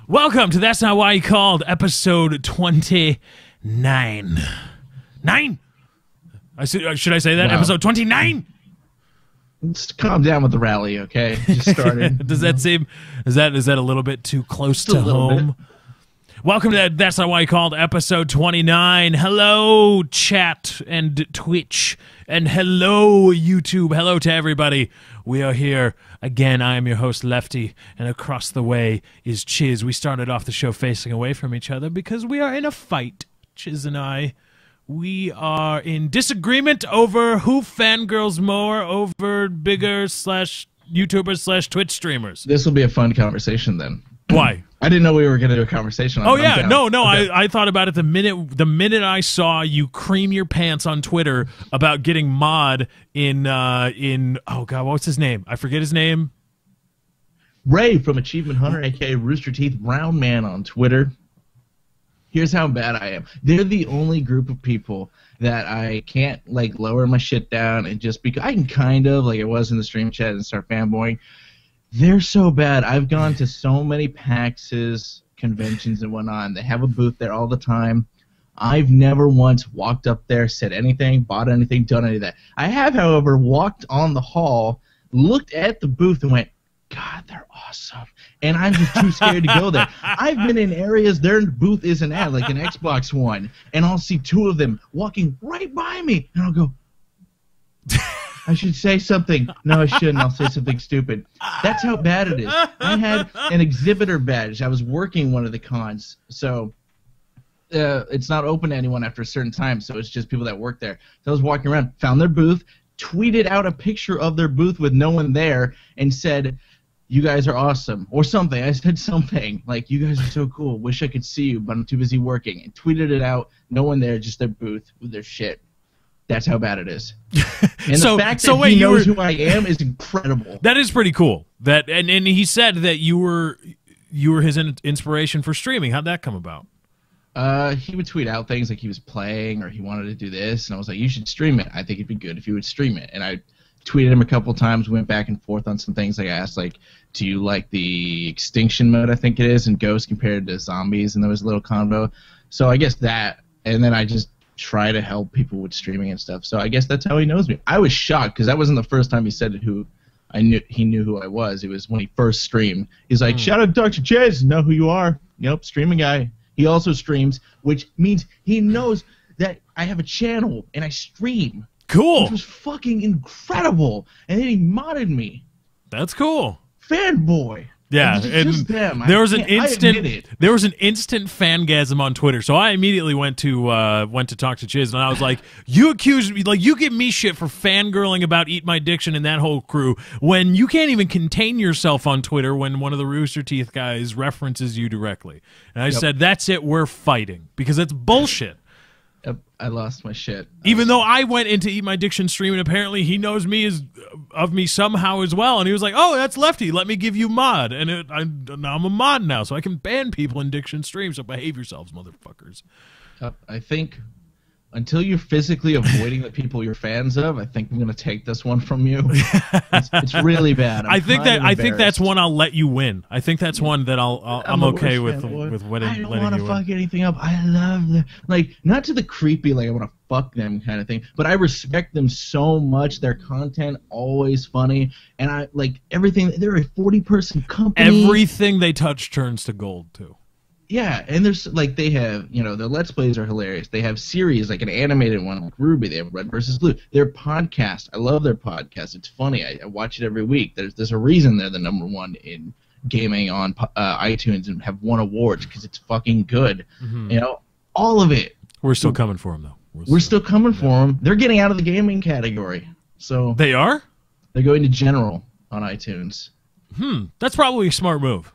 Welcome to That's Not Why You Called, episode 29. Nine? Should I say that? Wow. Episode 29? Let's calm down with the rally, okay? Just started. Does that seem, is that a little bit too close Just a to little home? Welcome to That's Not Why You Called, episode 29. Hello, chat and Twitch, and hello, YouTube. Hello to everybody. We are here again. I am your host, Lefty, and across the way is Chiz. We started off the show facing away from each other because we are in a fight, Chiz and I. We are in disagreement over who fangirls more over bigger / YouTubers / Twitch streamers. This will be a fun conversation then. Why? I didn't know we were going to do a conversation on it. Oh yeah, I'm no. down. Okay. I thought about it the minute I saw you cream your pants on Twitter about getting mod in oh god, what's his name? I forget his name. Ray from Achievement Hunter, aka Rooster Teeth Brown Man on Twitter. Here's how bad I am. They're the only group of people that I can't like lower my shit down and just because I can kind of like I was in the stream chat and start fanboying. They're so bad. I've gone to so many PAXs, conventions, and whatnot. And they have a booth there all the time. I've never once walked up there, said anything, bought anything, done any of that. I have, however, walked on the hall, looked at the booth, and went, God, they're awesome. And I'm just too scared to go there. I've been in areas their booth isn't at, like an Xbox One, and I'll see two of them walking right by me, and I'll go, I should say something. No, I shouldn't. I'll say something stupid. That's how bad it is. I had an exhibitor badge. I was working one of the cons, so it's not open to anyone after a certain time, so it's just people that work there. So I was walking around, found their booth, tweeted out a picture of their booth with no one there, and said, you guys are awesome, or something. I said something, like, you guys are so cool. Wish I could see you, but I'm too busy working. And tweeted it out, no one there, just their booth with their shit. That's how bad it is. And the fact that he knows who I am is incredible. That is pretty cool. That and he said that you were his inspiration for streaming. How'd that come about? He would tweet out things like he was playing or he wanted to do this, and I was like, you should stream it. I think it'd be good if you would stream it. And I tweeted him a couple times, went back and forth on some things. Like I asked, like, do you like the extinction mode, I think it is, in Ghost compared to zombies? And there was a little convo. So I guess that, and then I just try to help people with streaming and stuff. So I guess that's how he knows me. I was shocked because that wasn't the first time he said it. He knew who I was. It was when he first streamed. He's like, shout out to Dr. Jez, know who you are. Yep, streaming guy. He also streams, which means he knows that I have a channel and I stream. Cool. Which was fucking incredible. And then he modded me. That's cool. Fanboy. Yeah, just them. There was an instant fangasm on Twitter, so I immediately went to talk to Chiz, and I was like, "You accuse me, like you give me shit for fangirling about Eat My Diction and that whole crew when you can't even contain yourself on Twitter when one of the Rooster Teeth guys references you directly." And I said, "That's it, we're fighting because it's bullshit." I lost my shit. Even though I went into Eat My Diction stream, and apparently he knows me of me somehow as well, and he was like, "Oh, that's Lefty. Let me give you mod." And I'm a mod now, so I can ban people in Diction streams. So behave yourselves, motherfuckers. I think until you're physically avoiding the people you're fans of, I think I'm gonna take this one from you. It's really bad. I think that's one I'll let you win. I think that's one that I'm okay with letting. I don't want to fuck anything up. I love them, like not to the creepy like I want to fuck them kind of thing, but I respect them so much. Their content always funny, and I like everything. They're a 40-person company. Everything they touch turns to gold too. Yeah, and there's like they have, their Let's Plays are hilarious. They have series like an animated one like Ruby. They have Red vs. Blue. Their podcast, I love their podcast. It's funny. I watch it every week. There's a reason they're the #1 in gaming on iTunes and have won awards because it's fucking good. Mm-hmm. All of it. We're still coming for them though. We're still coming for them. They're getting out of the gaming category. So they are. They're going to general on iTunes. That's probably a smart move.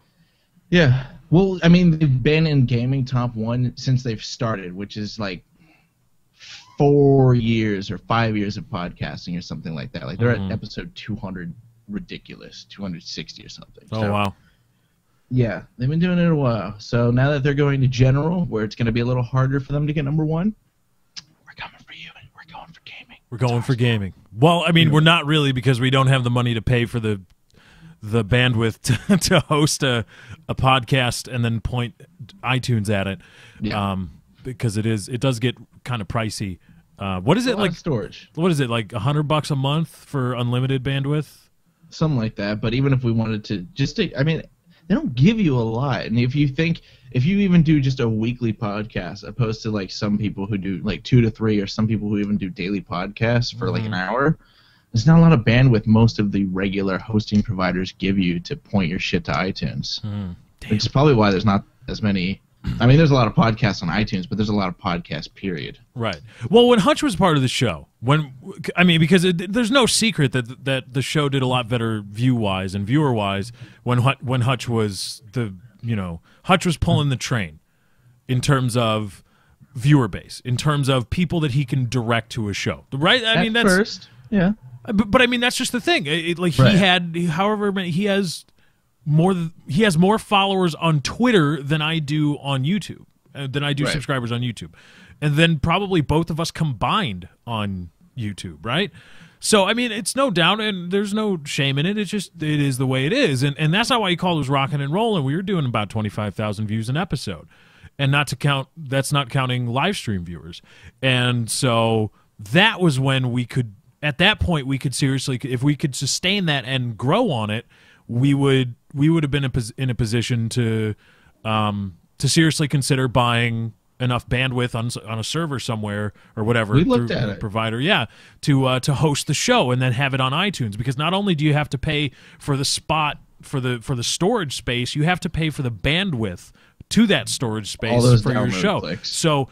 Yeah. Well, I mean, they've been in gaming top 1 since they've started, which is like 4 years or 5 years of podcasting or something like that. Like they're at episode 200, ridiculous, 260 or something. Oh, wow. Yeah, they've been doing it a while. So now that they're going to general, where it's going to be a little harder for them to get #1, we're coming for you, and we're going for gaming. We're going for gaming. Well, I mean, we're not really because we don't have the money to pay for the the bandwidth to host a podcast and then point iTunes at it. Yeah. Because it does get kind of pricey. What is it like? Storage. What is it like? $100 a month for unlimited bandwidth? Something like that. But even if we wanted to they don't give you a lot. And if you even do just a weekly podcast, opposed to like some people who do like 2 to 3, or some people who even do daily podcasts for like an hour, there's not a lot of bandwidth most of the regular hosting providers give you to point your shit to iTunes. Which is probably why there's not as many. I mean, there's a lot of podcasts on iTunes, but there's a lot of podcasts, period. Right. Well, when Hutch was part of the show, because there's no secret that the show did a lot better view-wise and viewer-wise when Hutch was Hutch was pulling the train in terms of viewer base, in terms of people that he can direct to a show. Right? I mean, that's first, yeah. But I mean, that's just the thing. Right. He had however many he has more followers on Twitter than I do on YouTube, than I do subscribers on YouTube, and then probably both of us combined on YouTube, right? So I mean, it's no doubt, and there's no shame in it. It is the way it is, and that's not why he called it was rocking and rolling. We were doing about 25,000 views an episode, and that's not counting live stream viewers, and so that was when we could. At that point, we could seriously, if we could sustain that and grow on it, we would have been in a position to seriously consider buying enough bandwidth on a server somewhere or whatever. We looked at it. Provider, to host the show and then have it on iTunes, because not only do you have to pay for the spot for the storage space, you have to pay for the bandwidth to that storage space for your show. Clicks. So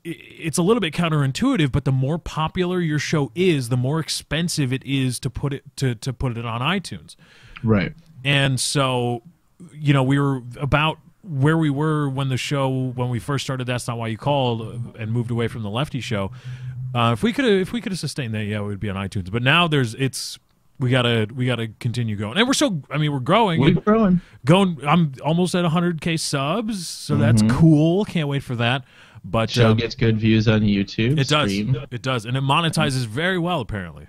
it's a little bit counterintuitive, but the more popular your show is, the more expensive it is to put it on iTunes. Right. And so, we were about where we were when we first started That's Not Why You Called and moved away from the Lefty Show. If we could have sustained that, it would be on iTunes. But now we gotta continue going, and we're growing. We're growing. I'm almost at 100K subs, so that's cool. Can't wait for that. But show gets good views on YouTube. It does, and it monetizes very well apparently.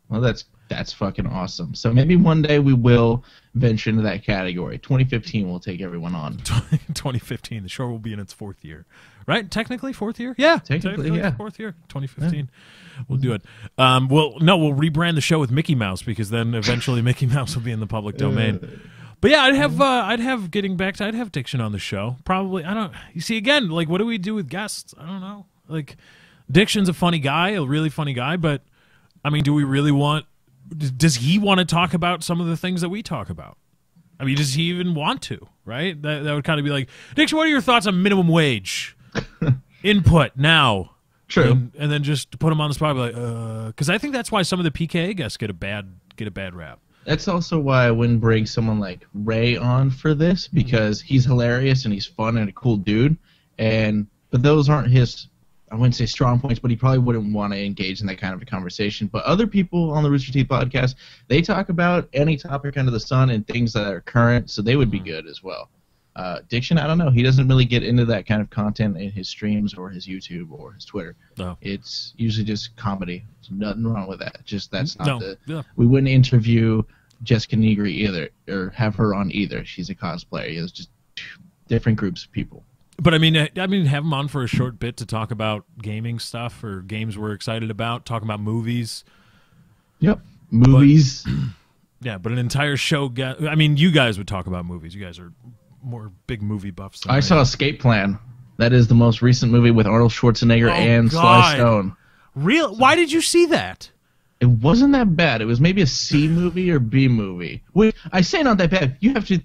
Well, that's fucking awesome. So maybe one day we will venture into that category. 2015 we'll take everyone on. 2015, the show will be in its 4th year, right? Technically 4th year. Yeah, technically yeah. 4th year. 2015. Yeah. We'll do it. We'll rebrand the show with Mickey Mouse, because then eventually Mickey Mouse will be in the public domain. But yeah, I'd have Diction on the show. Probably, you see, again, like, what do we do with guests? I don't know. Like, Diction's a funny guy, a really funny guy, but, I mean, do we really does he want to talk about some of the things that we talk about? I mean, does he even want to, right? That would kind of be like, Diction, what are your thoughts on minimum wage? Input now. True. And then just put him on the spot, like, because I think that's why some of the PKA guests get a bad rap. That's also why I wouldn't bring someone like Ray on for this, because he's hilarious and he's fun and a cool dude. But those aren't his, I wouldn't say strong points, but he probably wouldn't want to engage in that kind of a conversation. But other people on the Rooster Teeth podcast, they talk about any topic under the sun and things that are current, so they would be good as well. Diction, I don't know. He doesn't really get into that kind of content in his streams or his YouTube or his Twitter. No. It's usually just comedy. There's nothing wrong with that. Just that's not we wouldn't interview Jessica Negri either, or have her on either. She's a cosplayer. It's just different groups of people. But I mean, have him on for a short bit to talk about gaming stuff or games we're excited about, talk about movies. Yep, movies. But an entire show. I mean, you guys would talk about movies. You guys are more big movie buffs than I saw Escape Plan. That is the most recent movie with Arnold Schwarzenegger and Sly Stone. Real? Why did you see that? It wasn't that bad. It was maybe a C movie or B movie. I say not that bad. You have to,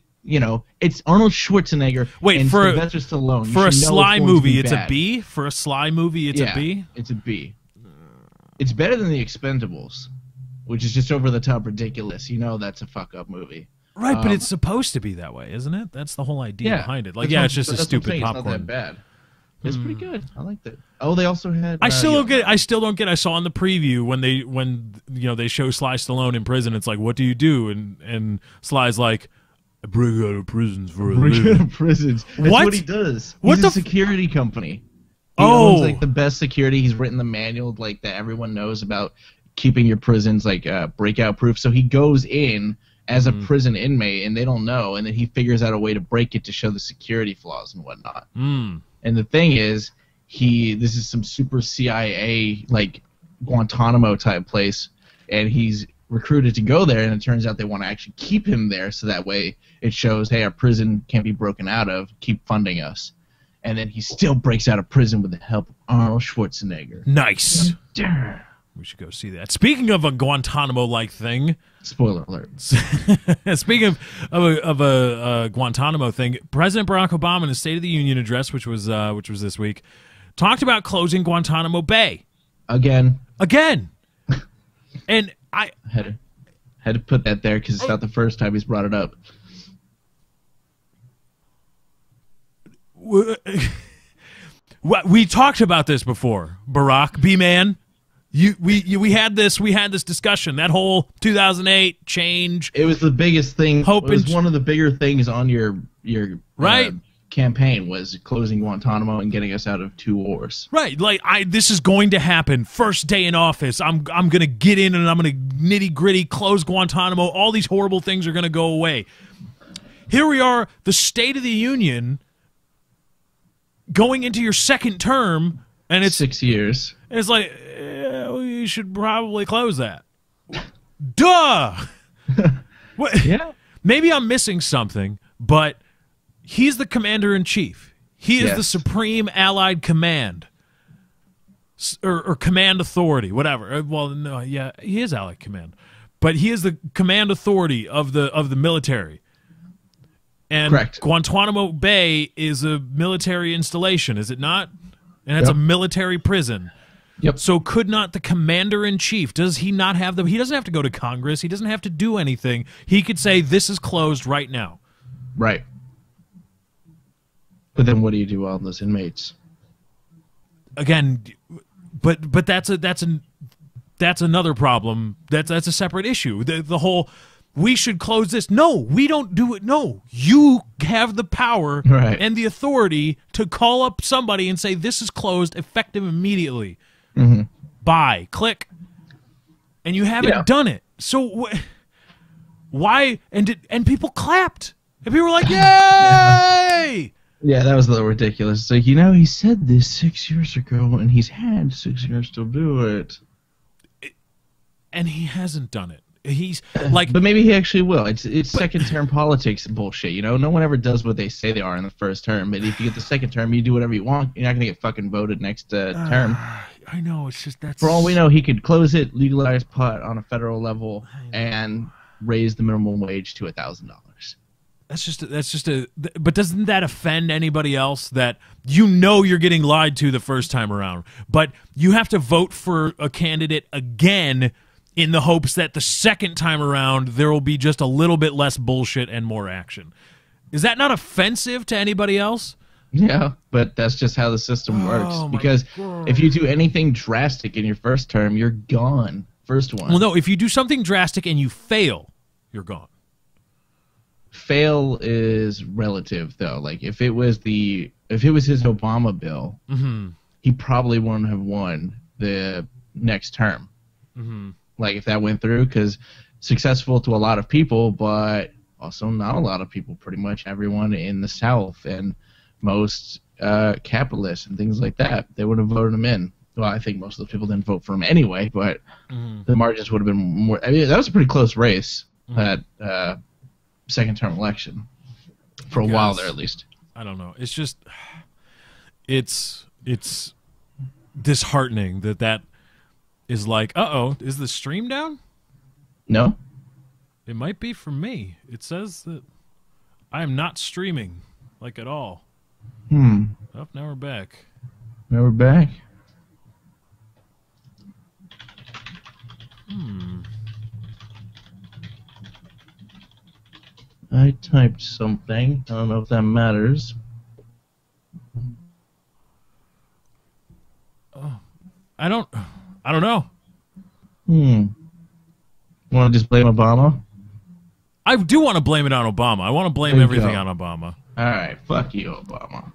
it's Arnold Schwarzenegger and Sylvester Stallone. For a Sly movie, it's a B? For a Sly movie, it's a B? It's a B. It's better than The Expendables, which is just over-the-top ridiculous. That's a fuck-up movie. Right, but it's supposed to be that way, isn't it? That's the whole idea behind it. Like, it's just a stupid popcorn. It's not that bad. It's pretty good. I like that. Oh, they also had. I still don't get. I saw in the preview when they show Sly Stallone in prison. It's like, what do you do? And Sly's like, I break out of prisons for a living. Break out of prisons. That's what he does. He's a security company. He owns like the best security. He's written the manual like that everyone knows about keeping your prisons like breakout proof. So he goes in as a prison inmate, and they don't know, and then he figures out a way to break it to show the security flaws and whatnot. And the thing is, this is some super CIA, like, Guantanamo type place, and he's recruited to go there, and it turns out they want to actually keep him there so that way it shows, hey, our prison can't be broken out of, keep funding us. And then he still breaks out of prison with the help of Arnold Schwarzenegger. Nice. We should go see that. Speaking of a Guantanamo-like thing. Spoiler alert. Speaking of a Guantanamo thing, President Barack Obama in his State of the Union address, which was this week, talked about closing Guantanamo Bay. Again. And I had to put that there because it's not the first time he's brought it up. We talked about this before, Barack B-man. We had this discussion. That whole 2008 change. It was the biggest thing. It was one of the bigger things on your right campaign was closing Guantanamo and getting us out of 2 wars. Right, like this is going to happen. First day in office, I'm going to get in and I'm going to nitty gritty close Guantanamo. All these horrible things are going to go away. Here we are, the State of the Union, going into your second term, and it's 6 years. And it's like, we should probably close that. Duh. What? Yeah. Maybe I'm missing something, but he's the commander-in-chief. He is the supreme allied command. Or command authority, whatever. Well, no, yeah, he is allied command. But he is the command authority of the military. And correct. Guantanamo Bay is a military installation, is it not? And it's a military prison. Yep. So could not the commander-in-chief, does he not have he doesn't have to go to Congress. He doesn't have to do anything. He could say, this is closed right now. Right. But then what do you do with all those inmates? Again, but that's another problem. That's a separate issue. The whole, we should close this. No, we don't do it. No, you have the power and the authority to call up somebody and say, this is closed, effective immediately. Bye. Click. And you haven't done it. So why? And people clapped. And people were like, yay! Yeah, that was a little ridiculous. It's like, he said this 6 years ago, and he's had 6 years to do it. And he hasn't done it. He's like, but maybe he actually will. It's second-term politics bullshit. No one ever does what they say they are in the first term. But if you get the second term, you do whatever you want. You're not going to get fucking voted next term. I know. It's just that's. For all we know, he could close it, legalize pot on a federal level, and raise the minimum wage to $1,000. That's just a. But doesn't that offend anybody else that you're getting lied to the first time around, but you have to vote for a candidate again in the hopes that the second time around there will be just a little bit less bullshit and more action? Is that not offensive to anybody else? Yeah, but that's just how the system works. Because if you do anything drastic in your first term, you're gone. First one. Well, no, if you do something drastic and you fail, you're gone. Fail is relative, though. Like if it was his Obama bill, he probably wouldn't have won the next term. Like if that went through, because successful to a lot of people, but also not a lot of people. Pretty much everyone in the South and most capitalists and things like that, they would have voted him in. Well, I think most of the people didn't vote for him anyway, but the margins would have been more. I mean, that was a pretty close race. That second-term election for a while there, at least. I don't know. It's just, it's disheartening that is like, is the stream down? No. It might be for me. It says that I am not streaming, like, at all. Oh, now we're back. Now we're back. I typed something. I don't know if that matters. I don't know. Want to just blame Obama? I do want to blame it on Obama. I want to blame everything on Obama. All right, fuck you, Obama.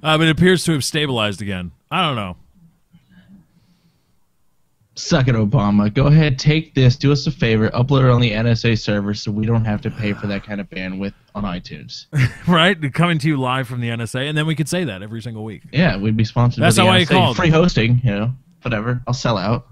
But it appears to have stabilized again. I don't know. Suck it, Obama. Go ahead, take this, do us a favor, upload it on the NSA server so we don't have to pay for that kind of bandwidth on iTunes. Right? Coming to you live from the NSA, and then we could say that every single week. Yeah, we'd be sponsored That's by the how I NSA. called. Free hosting, you know, whatever. I'll sell out.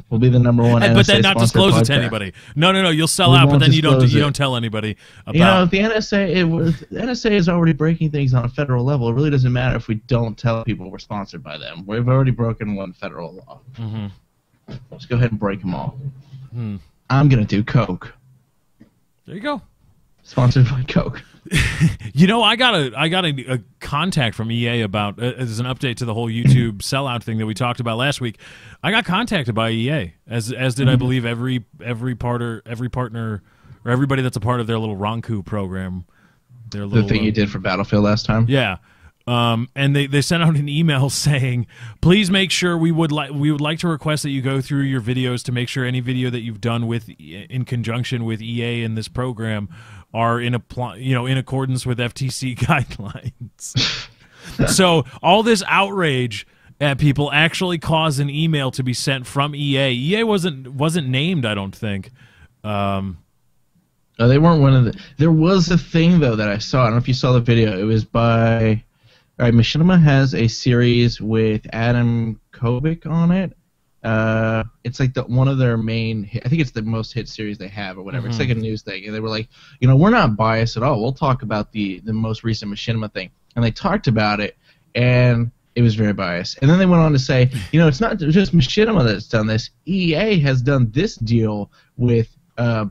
We'll be the number one NSA But then not disclose it to podcast. anybody. No, you'll sell We out, but won't then you disclose don't it. tell anybody about. You know, if the NSA is already breaking things on a federal level, it really doesn't matter if we don't tell people we're sponsored by them. We've already broken one federal law. Mm-hmm. Let's go ahead and break them all. Hmm. I'm gonna do Coke. There you go. Sponsored by Coke. You know, I got a contact from EA about as an update to the whole YouTube sellout thing that we talked about last week. I got contacted by EA, as did I believe every partner or everybody that's a part of their little Ronku program. Their little, The thing you did for Battlefield last time. Yeah. And they sent out an email saying, please make sure we would like to request that you go through your videos to make sure any video that you've done in conjunction with EA in this program are in accordance with FTC guidelines. So all this outrage at people actually caused an email to be sent from EA. EA wasn't named, I don't think. No, they weren't one of the. There was a thing though that I saw. I don't know if you saw the video. It was by. All right, Machinima has a series with Adam Kovic on it. It's like one of their main. I think it's the most hit series they have, or whatever. It's like a news thing, and they were like, we're not biased at all. We'll talk about the most recent Machinima thing, and they talked about it, and it was very biased. And then they went on to say, it's not just Machinima that's done this. EA has done this deal with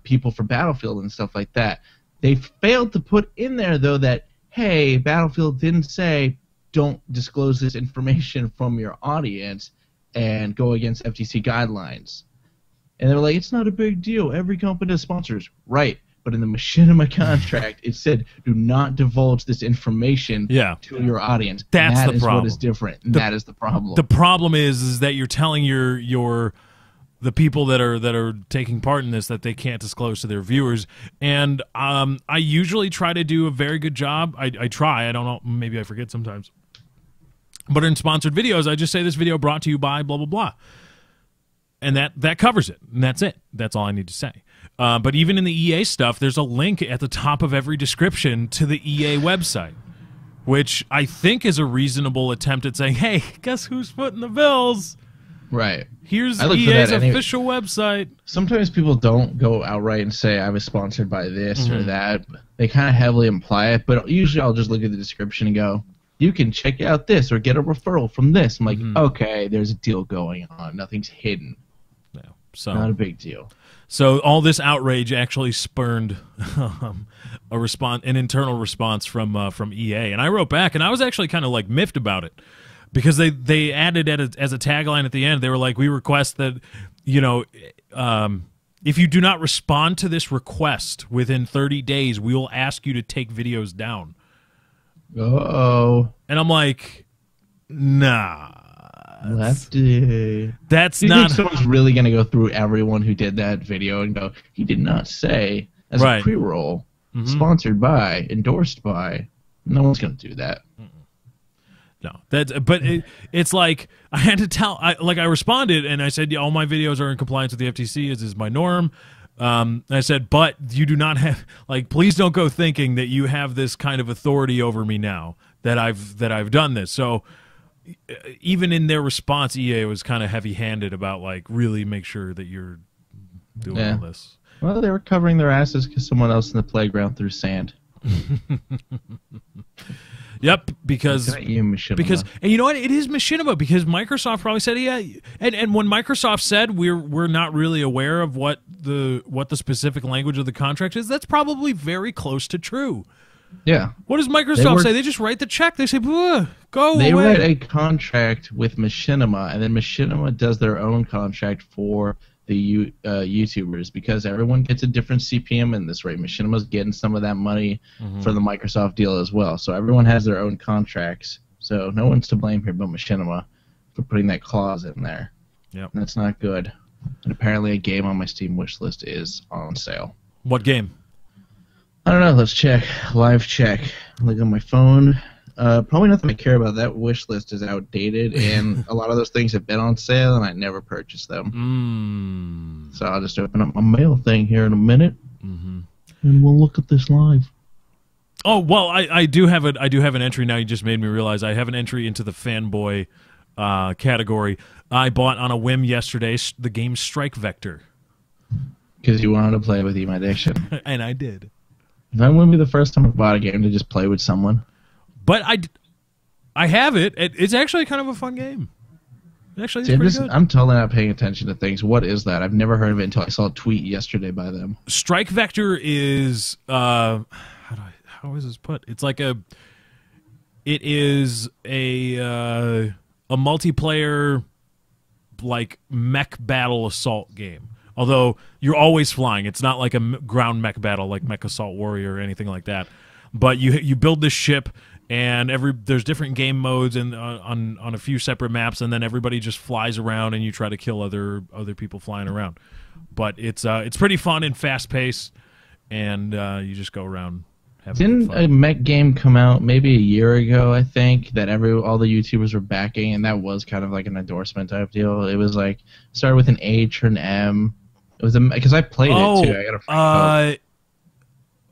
people for Battlefield and stuff like that. They failed to put in there though that, hey, Battlefield didn't say don't disclose this information from your audience and go against FTC guidelines. And they're like, it's not a big deal. Every company has sponsors. Right. But in the Machinima contract, it said do not divulge this information to your audience. That's the problem. That is what is different. That is the problem. The problem is that you're telling the people that are taking part in this that they can't disclose to their viewers. And I usually try to do a very good job. I try. I don't know. Maybe I forget sometimes. But in sponsored videos, I just say this video brought to you by blah, blah, blah. And that covers it. And that's it. That's all I need to say. But even in the EA stuff, there's a link at the top of every description to the EA website, which I think is a reasonable attempt at saying, hey, guess who's footing the bills? Right. Here's EA's official website. Sometimes people don't go outright and say I was sponsored by this or that. They kind of heavily imply it, but usually I'll just look at the description and go, you can check out this or get a referral from this. I'm like, okay, there's a deal going on. Nothing's hidden. No, so not a big deal. So all this outrage actually spurned an internal response from EA, and I wrote back, and I was actually kind of like miffed about it. Because they added as a tagline at the end, they were like, we request that, if you do not respond to this request within 30 days, we will ask you to take videos down. Uh-oh. And I'm like, nah. Lefty. That's Do you not... think someone's really going to go through everyone who did that video and go, he did not say, as a pre-roll, sponsored by, endorsed by. No one's going to do that. No, it's like I had to tell. I responded and I said, all my videos are in compliance with the FTC. As is my norm. I said, but you do not have please don't go thinking that you have this kind of authority over me now that I've done this. So even in their response, EA was kind of heavy-handed about really make sure that you're doing all this. Well, they were covering their asses because someone else in the playground threw sand. Yep, because and you know what, it is Machinima because Microsoft probably said and when Microsoft said we're not really aware of what the specific language of the contract is, that's probably very close to true. Yeah. What does Microsoft say? They just write the check. They say, go away. They write a contract with Machinima, and then Machinima does their own contract for the YouTubers because everyone gets a different CPM in this rate. Machinima's getting some of that money for the Microsoft deal as well. So everyone has their own contracts. So no one's to blame here but Machinima for putting that clause in there. Yep. And that's not good. And apparently a game on my Steam wishlist is on sale. What game? I don't know. Let's check. Live check. Look on my phone. Probably nothing I care about. That wish list is outdated, and a lot of those things have been on sale, and I never purchased them. So I'll just open up my mail thing here in a minute, and we'll look at this live. Oh well, I do have an entry now. You just made me realize I have an entry into the fanboy category. I bought on a whim yesterday the game Strike Vector. Because you wanted to play with Ema Addiction. And I did. That wouldn't be the first time I bought a game to just play with someone. But I have it. It's actually kind of a fun game. Actually, it's pretty good. I'm totally not paying attention to things. What is that? I've never heard of it until I saw a tweet yesterday by them. Strike Vector is how is this put? It's like it is a multiplayer like mech battle assault game. Although you're always flying, it's not like a ground mech battle like Mech Assault Warrior or anything like that. But you build this ship, and there's different game modes and on a few separate maps, and then everybody just flies around and you try to kill other people flying around. But it's pretty fun and fast paced, and you just go around having fun. Didn't a mech game come out maybe a year ago? I think that all the YouTubers were backing, and that was kind of like an endorsement type deal. It was like started with an H or an M. It was because I played it too. I got a free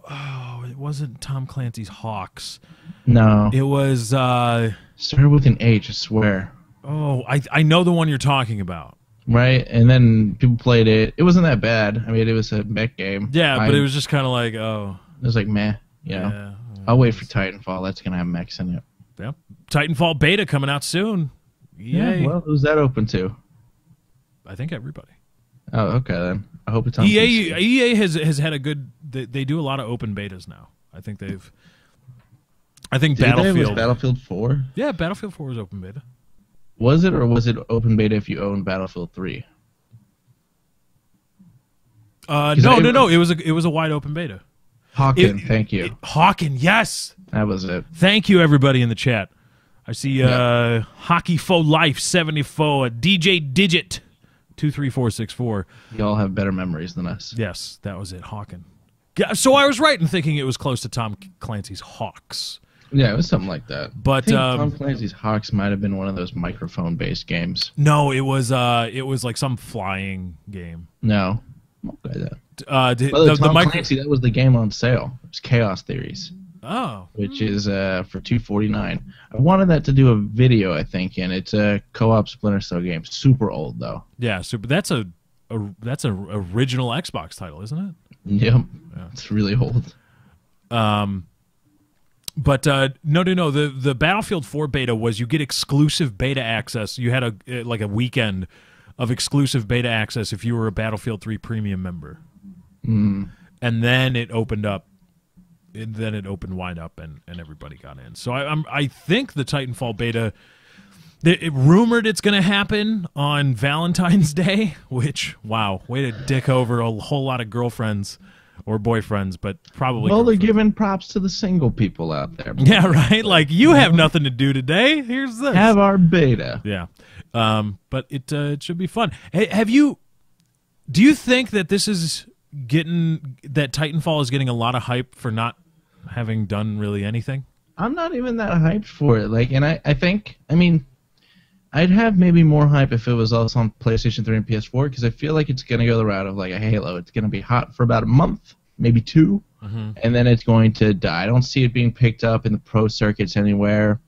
code. It wasn't Tom Clancy's Hawks. No. It was started with an H, I swear. Oh, I know the one you're talking about. Right? And then people played it. It wasn't that bad. I mean, it was a mech game. Yeah, but it was just kind of like, it was like meh, you know. Yeah, I'll wait for Titanfall. That's going to have mechs in it. Yep. Titanfall beta coming out soon. Yay. Yeah, well, who's that open to? I think everybody. Oh, okay then. I hope it's on EA. PC. EA has had a good. They do a lot of open betas now. I think Battlefield. Was Battlefield 4? Yeah, Battlefield 4 was open beta. Was it, or was it open beta if you owned Battlefield 3? No. It was a wide open beta. Hawken, thank you. Hawken, yes. That was it. Thank you, everybody in the chat. I see Hockey for Life 74, DJ Digit 23464. You all have better memories than us. Yes, that was it, Hawken. Yeah, so I was right in thinking it was close to Tom Clancy's Hawks. Yeah, it was something like that. But I think Tom Clancy's Hawks might have been one of those microphone-based games. No, it was like some flying game. No. Okay, then. The Clancy, that was the game on sale. It was Chaos Theories. Oh. Which is for $249. I wanted that to do a video, I think, and it's a co-op Splinter Cell game. Super old though. Yeah, super. That's a original Xbox title, isn't it? Yep. Yeah. It's really old. But no. The Battlefield 4 beta was you get exclusive beta access. You had a weekend of exclusive beta access if you were a Battlefield 3 premium member. Mm. And then it opened up. Then it opened wide up, and everybody got in. So I think the Titanfall beta. It rumored it's going to happen on Valentine's Day, which, wow, way to dick over a whole lot of girlfriends or boyfriends, but probably. Well, they're giving props to the single people out there. Yeah, right? Like, you have nothing to do today. Here's this. Have our beta. Yeah. But it should be fun. Hey, do you think that this is that Titanfall is getting a lot of hype for not having done really anything? I'm not even that hyped for it. Like, and I mean, I'd have maybe more hype if it was also on PlayStation 3 and PS4, because I feel like it's going to go the route of like a Halo. It's going to be hot for about a month, maybe two, and then it's going to die. I don't see it being picked up in the pro circuits anywhere,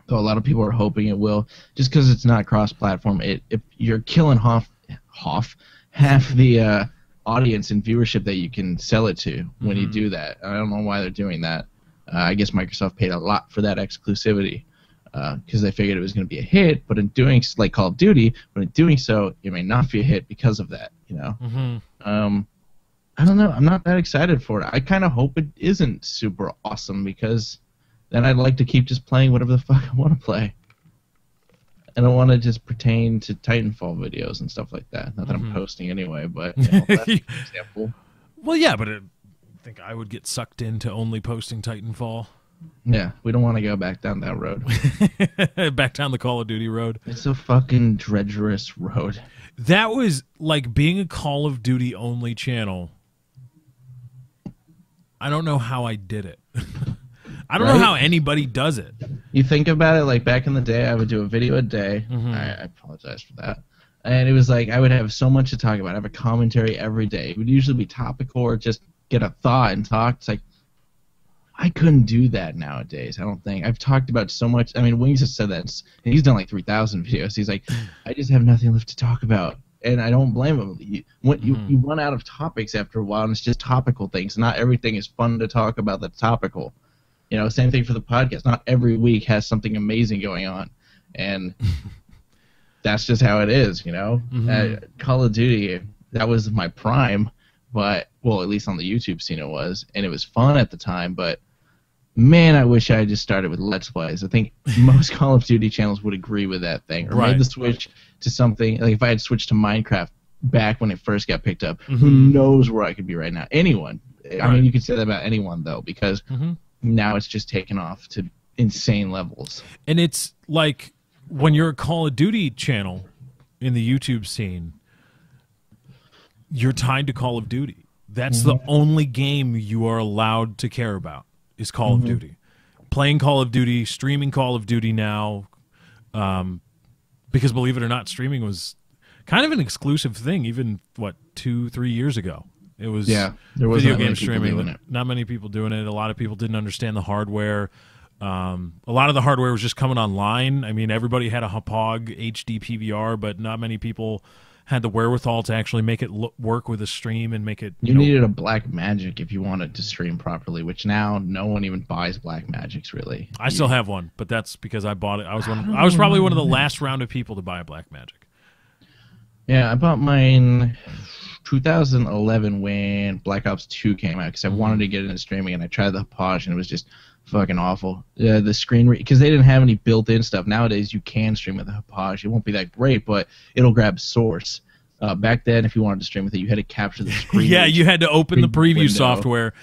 though a lot of people are hoping it will, just because it's not cross-platform. If you're killing half the audience and viewership that you can sell it to when you do that. I don't know why they're doing that. I guess Microsoft paid a lot for that exclusivity. Because they figured it was going to be a hit, but in doing like Call of Duty, but in doing so, it may not be a hit because of that. You know, I don't know. I'm not that excited for it. I kind of hope it isn't super awesome, because then I'd like to keep just playing whatever the fuck I want to play. I don't want to just pertain to Titanfall videos and stuff like that. Not that I'm posting anyway, but you know, that's an example. Well, yeah, but I think I would get sucked into only posting Titanfall. Yeah, we don't want to go back down that road. Back down the Call of Duty road. It's a fucking treacherous road. That was like being a Call of Duty only channel. I don't know how I did it. I don't know how anybody does it. You think about it, like back in the day, I would do a video a day. I apologize for that. And it was like I would have so much to talk about. I have a commentary every day. It would usually be topical or just get a thought and talk. It's like I couldn't do that nowadays. I don't think. I've talked about so much. I mean, Wings has said that, and he's done like 3,000 videos. He's like, I just have nothing left to talk about. And I don't blame him. You run out of topics after a while, and it's just topical things. Not everything is fun to talk about that's topical. You know, same thing for the podcast. Not every week has something amazing going on. And that's just how it is, you know? Call of Duty, that was my prime, but, well, at least on the YouTube scene it was. And it was fun at the time, but, man, I wish I had just started with Let's Plays. I think most Call of Duty channels would agree with that thing. Or made the switch to something, like if I had switched to Minecraft back when it first got picked up, who knows where I could be right now? Anyone. I mean, you could say that about anyone, though, because now it's just taken off to insane levels. And it's like when you're a Call of Duty channel in the YouTube scene, you're tied to Call of Duty. That's the only game you are allowed to care about is Call of Duty. Playing Call of Duty, streaming Call of Duty now, because believe it or not, streaming was kind of an exclusive thing even, 2-3 years ago. It was there was video game streaming. Not many people doing it. A lot of people didn't understand the hardware. A lot of the hardware was just coming online. I mean, everybody had a Hauppauge HD PVR, but not many people had the wherewithal to actually make it work with a stream and make it. You needed a Blackmagic if you wanted to stream properly, which now no one even buys Blackmagics really. I still have one, but that's because I bought it. I was probably one of the last round of people to buy a Blackmagic. Yeah, I bought mine 2011 when Black Ops 2 came out because I wanted to get into streaming, and I tried the Hauppauge and it was just fucking awful. The screen because they didn't have any built-in stuff. Nowadays you can stream with the Hauppauge. It won't be that great, but it'll grab source. Back then, if you wanted to stream with it, you had to capture the screen. Yeah, you had to open the preview software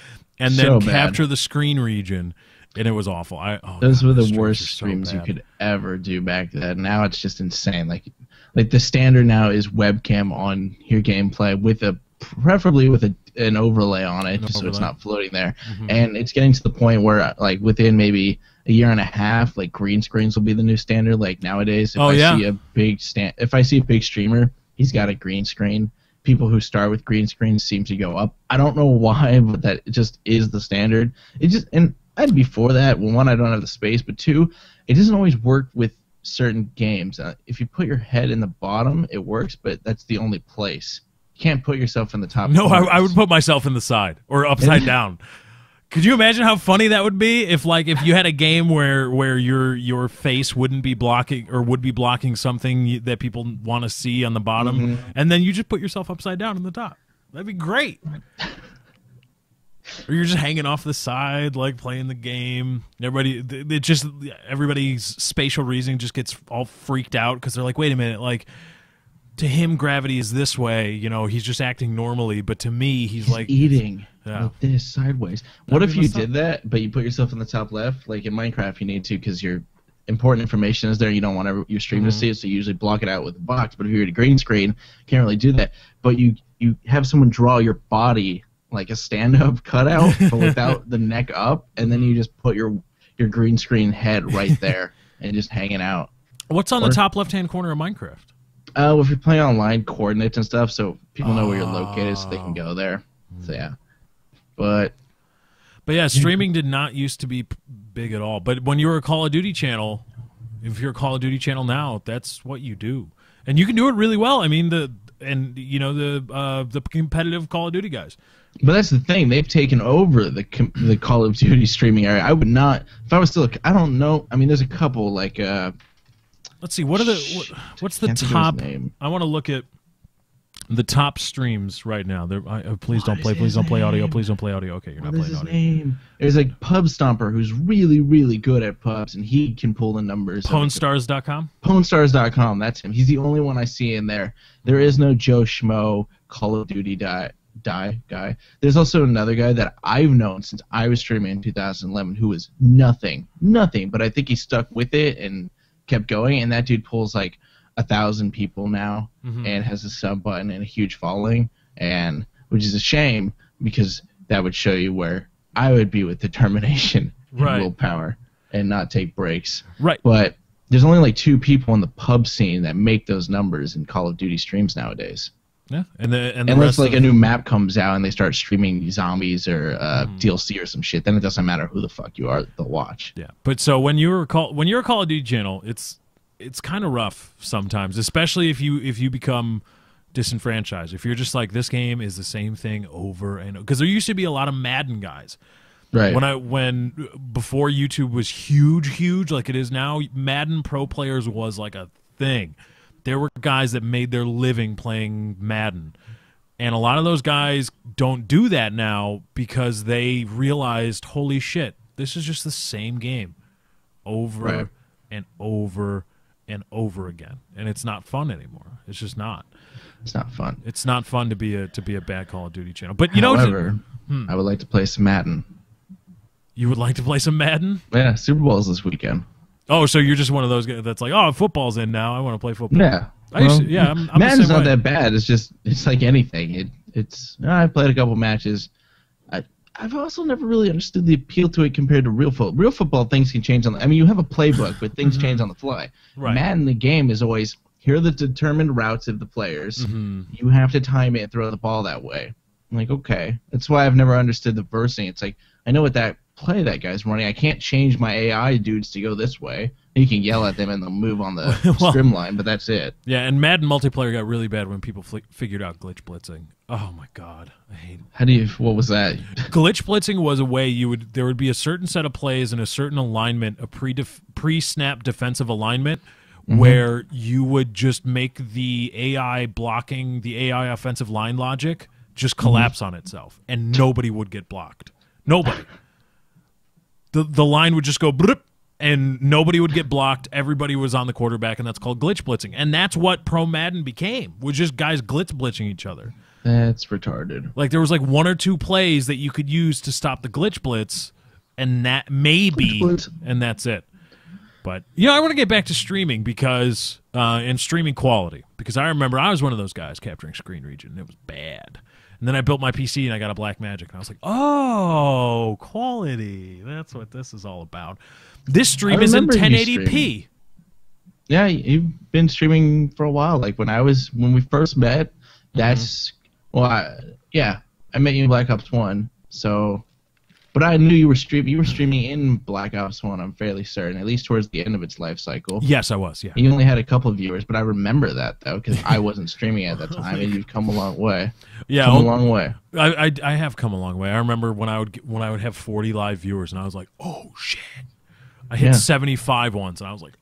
and then capture the screen region, and it was awful. Those were the worst streams you could ever do back then. Now it's just insane. Like the standard now is webcam on your gameplay with preferably with an overlay on it, so it's not floating there. And it's getting to the point where, like, within maybe a year and a half, like green screens will be the new standard. Like nowadays, if I see a big streamer, he's got a green screen. People who start with green screens seem to go up. I don't know why, but that just is the standard. And before that, well, one, I don't have the space, but two, it doesn't always work with certain games. If you put your head in the bottom, it works, but that's the only place. You can't put yourself in the top. No, I would put myself in the side or upside down. Could you imagine how funny that would be if you had a game where your face wouldn't be blocking or would be blocking something that people want to see on the bottom, and then you just put yourself upside down in the top? That'd be great. Or you're just hanging off the side, like playing the game. Everybody's spatial reasoning just gets all freaked out because they're like, wait a minute, like to him gravity is this way, you know, he's just acting normally, but to me he's like eating like this sideways. What if you did that, but you put yourself in the top left? Like in Minecraft, you need to because your important information is there. You don't want your stream to see it, so you usually block it out with a box. But if you're at a green screen, you can't really do that. But you have someone draw your body like a stand-up cutout, but without the neck up, and then you just put your green screen head right there and just hanging out. What's on the top left-hand corner of Minecraft? Well, if you're playing online, coordinates and stuff, so people know where you're located, so they can go there. So yeah, but yeah, streaming did not used to be big at all. But when you were a Call of Duty channel, if you're a Call of Duty channel now, that's what you do, and you can do it really well. I mean, the competitive Call of Duty guys. But that's the thing; they've taken over the Call of Duty streaming area. I would not, if I was still, I don't know. I mean, there's a couple like. Let's see. What's the top? I want to look at the top streams right now. Please don't play. Please don't play audio. Please don't play audio. Okay, you're not playing audio. Name? There's like Pub Stomper, who's really, really good at pubs, and he can pull the numbers. PwnStars.com? PwnStars.com. That's him. He's the only one I see in there. There is no Joe Schmo Call of Duty guy. There's also another guy that I've known since I was streaming in 2011 who was nothing, but I think he stuck with it and kept going, and that dude pulls like 1,000 people now and has a sub button and a huge following, and which is a shame because that would show you where I would be with determination Right. willpower and not take breaks. Right. But there's only like 2 people in the pub scene that make those numbers in Call of Duty streams nowadays. Yeah, and the Unless rest like of, a new map comes out and they start streaming zombies or DLC or some shit, then it doesn't matter who the fuck you are, they'll watch. yeah. But so when you're a Call of Duty channel, it's kind of rough sometimes, especially if you become disenfranchised. If you're just like, this game is the same thing over and over, because there used to be a lot of Madden guys. Right. When before YouTube was huge like it is now, Madden pro players was like a thing. There were guys that made their living playing Madden. And a lot of those guys don't do that now because they realized, holy shit, this is just the same game over and over and over again. And it's not fun anymore. It's just not. It's not fun. It's not fun to be a bad Call of Duty channel. But However, I would like to play some Madden. You would like to play some Madden? Yeah, Super Bowl's this weekend. Oh, so you're just one of those guys that's like, oh, football's in now. I want to play football. Yeah. I'm Madden's not that bad. It's like anything. I played a couple matches. I've also never really understood the appeal to it compared to real football. Real football, things can change you have a playbook, but things change on the fly. Right. Madden, the game is always, here are the determined routes of the players. You have to time it and throw the ball that way. I'm like, okay. That's why I've never understood the versing. It's like, I know what that play that guy's running. I can't change my AI dudes to go this way. You can yell at them and they'll move on the scrim line, but that's it. Yeah, and Madden multiplayer got really bad when people figured out glitch blitzing. Oh my god, I hate it. What was that? Glitch blitzing was a way there would be a certain set of plays and a certain alignment, a pre-snap defensive alignment, where you would just make the AI blocking, the AI offensive line logic just collapse on itself, and nobody would get blocked. Nobody. The line would just go blip, and nobody would get blocked. Everybody was on the quarterback, and that's called glitch blitzing. And that's what Pro Madden became, was just guys glitch blitzing each other. That's retarded. Like, there was like 1 or 2 plays that you could use to stop the glitch blitz, and that maybe, and that's it. But, I want to get back to streaming because, and streaming quality, because I remember I was one of those guys capturing screen region, and it was bad. And then I built my PC and I got a Blackmagic, and I was like, oh, quality. That's what this is all about. This stream is in 1080p. Yeah, you've been streaming for a while. Like when we first met, that's I met you in Black Ops 1. So, but I knew you were streaming. You were streaming in Black Ops 1. I'm fairly certain, at least towards the end of its life cycle. Yes, I was. Yeah. You only had a couple of viewers, but I remember that though because I wasn't streaming at that time, and you've come a long way. Yeah, come a long way. I have come a long way. I remember when I would have 40 live viewers, and I was like, oh shit. I hit 75 once, and I was like,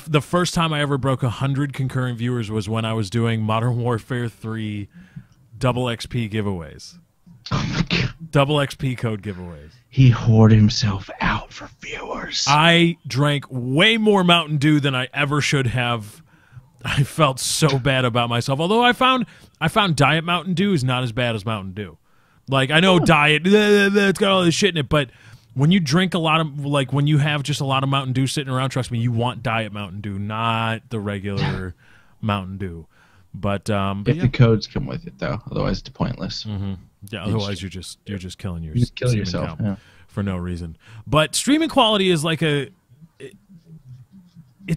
the first time I ever broke 100 concurrent viewers was when I was doing Modern Warfare 3 double XP giveaways. Oh my god. Double XP code giveaways. He hoarded himself out for viewers. I drank way more Mountain Dew than I ever should have. I felt so bad about myself. Although I found Diet Mountain Dew is not as bad as Mountain Dew. Like, I know Diet, it's got all this shit in it, but when you drink a lot of, like, when you have just a lot of Mountain Dew sitting around, trust me, you want Diet Mountain Dew, not the regular Mountain Dew. But if the codes come with it, though, otherwise it's pointless. Yeah, otherwise you're just killing yourself for no reason. But streaming quality is like it's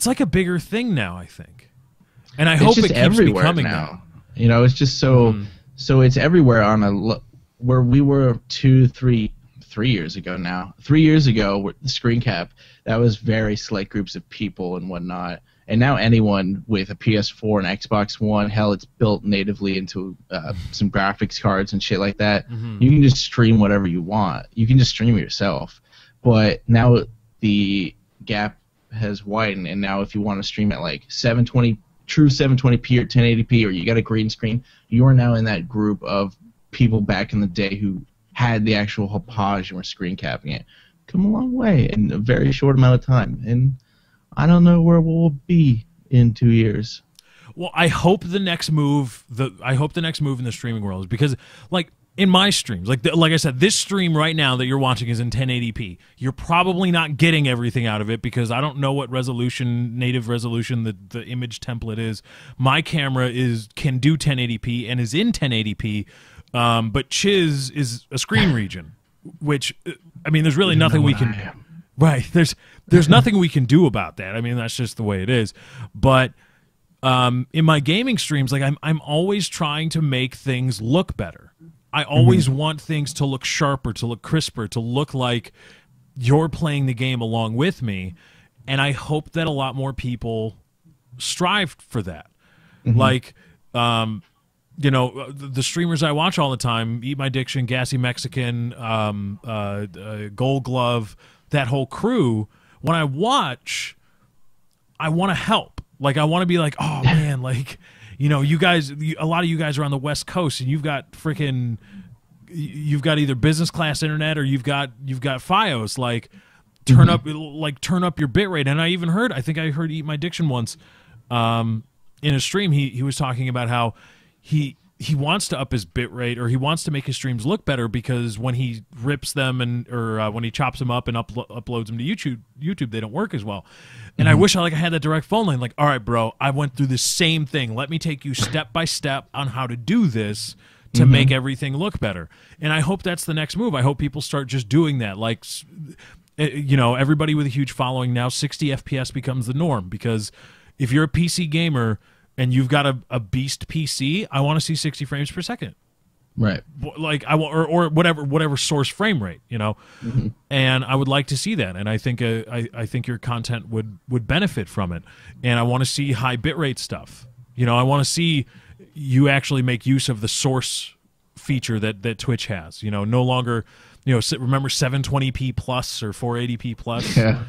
like a bigger thing now, I think, and I hope it keeps becoming now. It's just so it's everywhere where we were 3 years ago now. 3 years ago, the screen cap, that was very select groups of people and whatnot. And now anyone with a PS4 and Xbox One, hell, it's built natively into some graphics cards and shit like that. You can just stream whatever you want. You can just stream it yourself. But now the gap has widened, and now if you want to stream at like 720, true 720p or 1080p, or you got a green screen, you are now in that group of people back in the day who had the actual Hauppauge and were screen capping it. Come a long way in a very short amount of time. And I don't know where we'll be in 2 years. Well, I hope the next move in the streaming world is because, like, in my streams, like I said, this stream right now that you're watching is in 1080p. You're probably not getting everything out of it because I don't know what native resolution the image template is. My camera can do 1080p and is in 1080p, but Chiz is a screen region, which I mean, there's really You nothing know we what can. I am. Right. There's nothing we can do about that. I mean, that's just the way it is. But in my gaming streams, like I'm always trying to make things look better. I always want things to look sharper, to look crisper, to look like you're playing the game along with me. And I hope that a lot more people strive for that. Like, you know, the streamers I watch all the time, Eat My Diction, Gassy Mexican, Gold Glove, that whole crew, when I watch, I want to help. Like, I want to be like, oh, man, like, you know, you guys, a lot of you guys are on the West Coast, and you've got either business class internet or you've got FiOS. Like, turn up your bit rate. And I think I heard Eat My Diction once in a stream. He was talking about how he wants to up his bit rate, or he wants to make his streams look better, because when he rips them or when he chops them up and uploads them to YouTube, they don't work as well. And I wish I had that direct phone line. Like, all right, bro, I went through the same thing. Let me take you step by step on how to do this to make everything look better. And I hope that's the next move. I hope people start just doing that. Like, you know, everybody with a huge following now, 60 FPS becomes the norm, because if you're a PC gamer and you've got a beast PC, I want to see 60 frames per second. Right. Like, I want, or whatever source frame rate, you know. And I would like to see that, and I think I think your content would benefit from it. And I want to see high bitrate stuff. You know, I want to see you actually make use of the source feature that Twitch has. You know, no longer, you know, remember 720p plus or 480p plus. Yeah.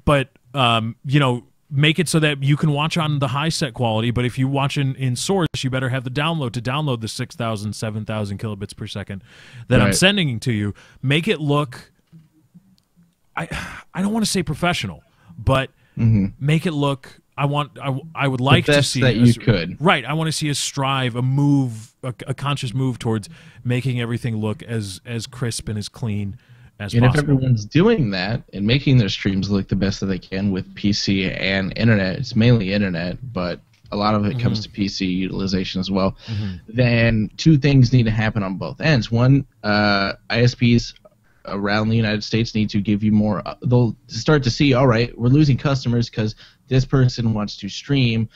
But you know, make it so that you can watch on the high set quality, but if you watch in source, you better have the download to download the 6,000, 7,000 kilobits per second that I'm sending to you. Make it look, I don't want to say professional, but make it look, I would like the to best see that you could. Right. I want to see a strive, a move, a conscious move towards making everything look as crisp and as clean as and possible. if everyone's doing that and making their streams look the best that they can with PC and internet, it's mainly internet, but a lot of it comes to PC utilization as well, then two things need to happen on both ends. One, ISPs around the United States need to give you more. They'll start to see, all right, we're losing customers because this person wants to stream,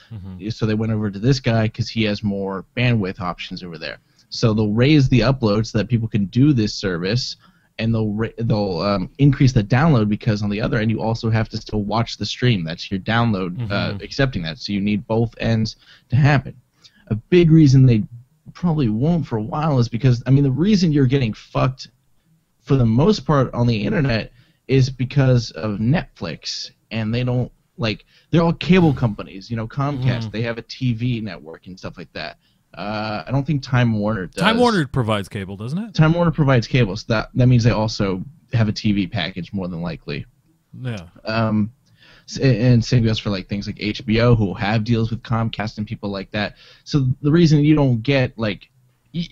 so they went over to this guy because he has more bandwidth options over there. So they'll raise the upload so that people can do this service, and they'll increase the download, because on the other end you also have to still watch the stream. That's your download accepting that. So you need both ends to happen. A big reason they probably won't for a while is because, I mean, the reason you're getting fucked for the most part on the internet is because of Netflix, and they don't, like, they're all cable companies. You know, Comcast, they have a TV network and stuff like that. I don't think Time Warner does. Time Warner provides cable, doesn't it? Time Warner provides cable, so that means they also have a TV package, more than likely. Yeah. And same goes for like things like HBO, who will have deals with Comcast and people like that. So the reason you don't get, like,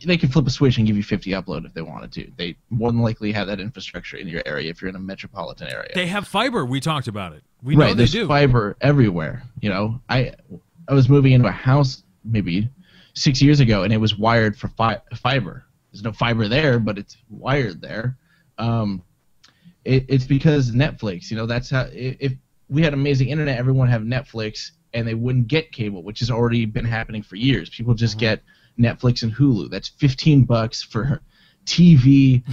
they can flip a switch and give you 50 upload if they wanted to. They more than likely have that infrastructure in your area if you're in a metropolitan area. They have fiber. We talked about it. We know they there's do. Fiber everywhere. You know, I was moving into a house maybe 6 years ago, and it was wired for fiber. There's no fiber there, but it's wired there. It's because Netflix. You know, that's how. If we had amazing internet, everyone would have Netflix, and they wouldn't get cable, which has already been happening for years. People just get Netflix and Hulu. That's $15 for TV,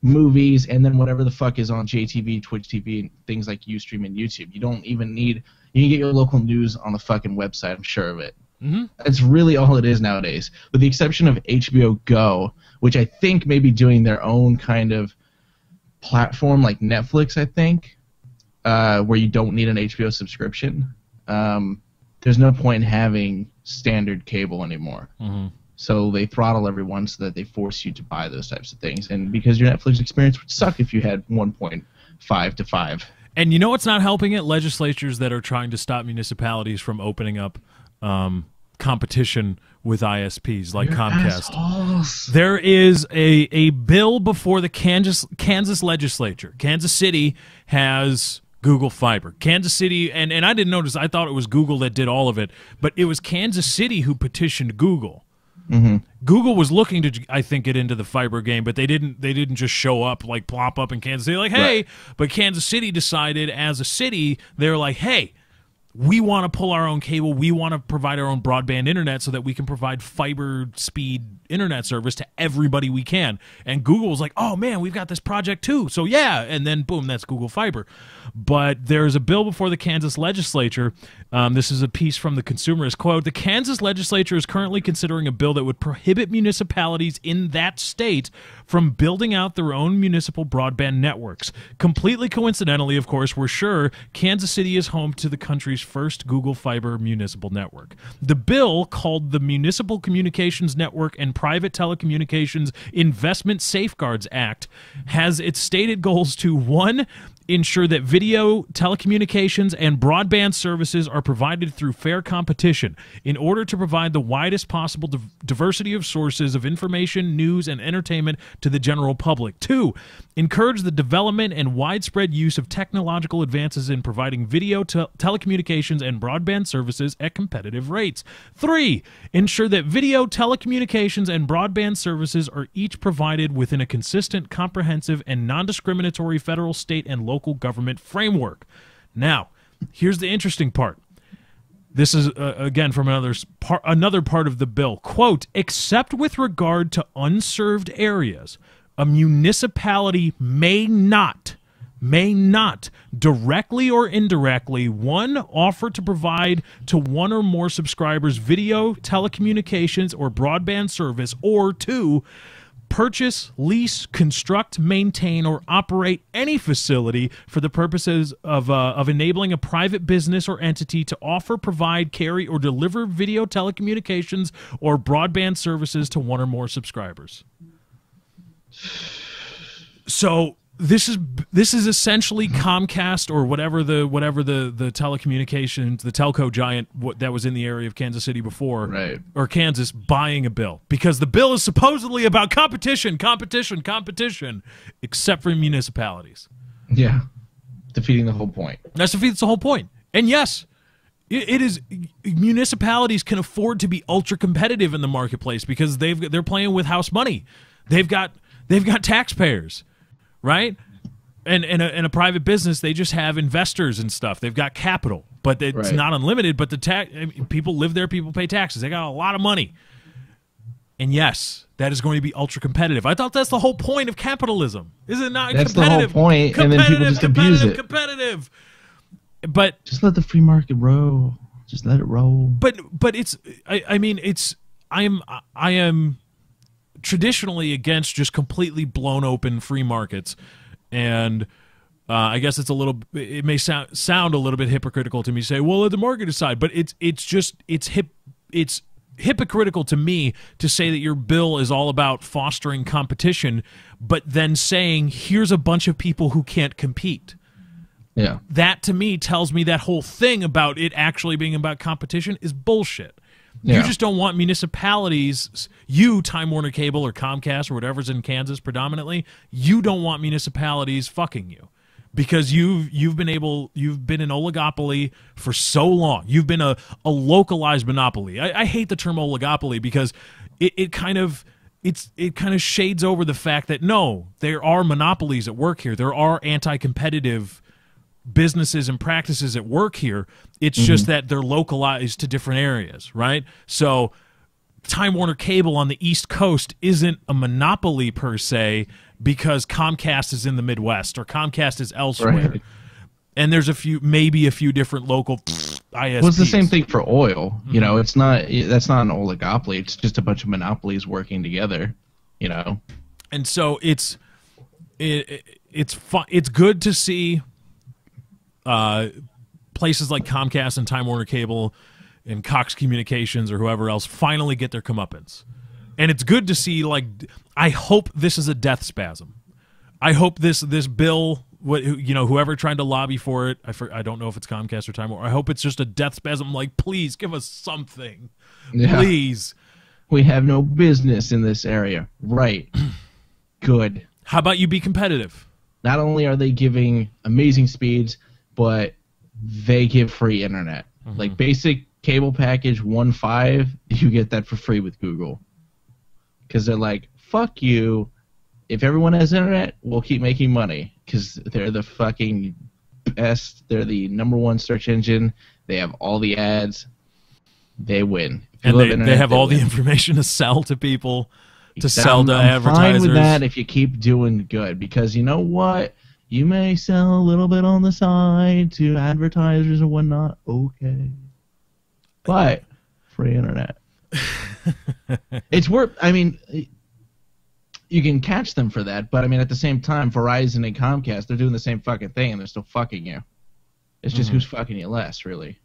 movies, and then whatever the fuck is on JTV, Twitch TV, and things like Ustream and YouTube. You don't even need. You can get your local news on the fucking website. I'm sure of it. That's really all it is nowadays, with the exception of HBO Go, which I think may be doing their own kind of platform like Netflix, I think, where you don't need an HBO subscription. There's no point in having standard cable anymore. So they throttle everyone so that they force you to buy those types of things. And because your Netflix experience would suck if you had 1.5 to 5. And you know what's not helping it? Legislatures that are trying to stop municipalities from opening up competition with ISPs like Comcast. Assholes. There is a bill before the Kansas legislature. Kansas City has Google Fiber. Kansas City, and I didn't notice, I thought it was Google that did all of it, but it was Kansas City who petitioned Google Google was looking to, I think, get into the fiber game, but they didn't just show up, like plop up in Kansas City like, hey, Right. but Kansas City decided as a city, they're like, hey, we want to pull our own cable. We want to provide our own broadband internet so that we can provide fiber speed internet service to everybody we can. And Google was like, oh, man, we've got this project too. So, yeah. And then, boom, that's Google Fiber. But there's a bill before the Kansas legislature. This is a piece from the Consumerist. Quote, the Kansas legislature is currently considering a bill that would prohibit municipalities in that state from building out their own municipal broadband networks. Completely coincidentally, of course, we're sure Kansas City is home to the country's first Google Fiber municipal network. The bill, called the Municipal Communications Network and Private Telecommunications Investment Safeguards Act, has its stated goals to, 1, ensure that video, telecommunications, and broadband services are provided through fair competition in order to provide the widest possible diversity of sources of information, news, and entertainment to the general public. 2, encourage the development and widespread use of technological advances in providing video, telecommunications, and broadband services at competitive rates. 3, ensure that video, telecommunications, and broadband services are each provided within a consistent, comprehensive, and non-discriminatory federal, state, and local government framework. Now, here's the interesting part. This is, again, from another part of the bill. Quote, except with regard to unserved areas, a municipality may not, directly or indirectly, 1, offer to provide to one or more subscribers video, telecommunications, or broadband service, or 2, purchase, lease, construct, maintain, or operate any facility for the purposes of enabling a private business or entity to offer, provide, carry, or deliver video, telecommunications, or broadband services to one or more subscribers. So this is essentially Comcast or whatever the telecommunications, the telco giant that was in the area of Kansas City before, Right. or Kansas, buying a bill, because the bill is supposedly about competition, except for municipalities. Yeah. Defeating the whole point. That's the whole point. And yes, it is. Municipalities can afford to be ultra competitive in the marketplace because they're playing with house money. They've got taxpayers. Right? And in a private business, they just have investors and stuff. They've got capital, but it's Right. not unlimited. But people live there, people pay taxes. They got a lot of money. And yes, that is going to be ultra competitive. I thought that's the whole point of capitalism. Is it not? That's the whole competitive? point, and then people just abuse it. Competitive. But Just let the free market roll. Just let it roll. But it's. I mean, it's. I am traditionally against just completely blown open free markets, and I guess it may sound a little bit hypocritical to me to say, well, let the market decide, but it's hypocritical to me to say that your bill is all about fostering competition, but then saying here's a bunch of people who can't compete. Yeah. That to me tells me that whole thing about it actually being about competition is bullshit. Yeah. You just don't want municipalities, you, Time Warner Cable or Comcast or whatever's in Kansas predominantly, you don't want municipalities fucking you because you've been an oligopoly for so long. You've been a localized monopoly. I hate the term oligopoly because it kind of shades over the fact that no, there are monopolies at work here. There are anti-competitive businesses and practices at work here. It's just that they're localized to different areas, right? So Time Warner Cable on the East Coast isn't a monopoly per se because Comcast is in the Midwest or Comcast is elsewhere. Right. And there's maybe a few different local ISPs. Well, it's the same thing for oil. You know, that's not an oligopoly. It's just a bunch of monopolies working together, you know? And so it's good to see places like Comcast and Time Warner Cable and Cox Communications or whoever else finally get their comeuppance. And it's good to see, like, I hope this is a death spasm. I hope this bill, whoever tried to lobby for it, I don't know if it's Comcast or Time Warner, I hope it's just a death spasm, like, please give us something. Yeah. Please. We have no business in this area. Right. Good. How about you be competitive? Not only are they giving amazing speeds, but they give free internet. Like basic cable package 1.5, you get that for free with Google. because they're like, fuck you. If everyone has internet, we'll keep making money because they're the fucking best. They're the #1 search engine. They have all the ads. They win. And they have all the information to sell to people, to sell to I'm advertisers. fine with that if you keep doing good, because you know what? You may sell a little bit on the side to advertisers and whatnot. Okay. But free internet. It's worth, I mean, you can catch them for that, but I mean, at the same time, Verizon and Comcast, they're doing the same fucking thing and they're still fucking you. It's just who's fucking you less, really.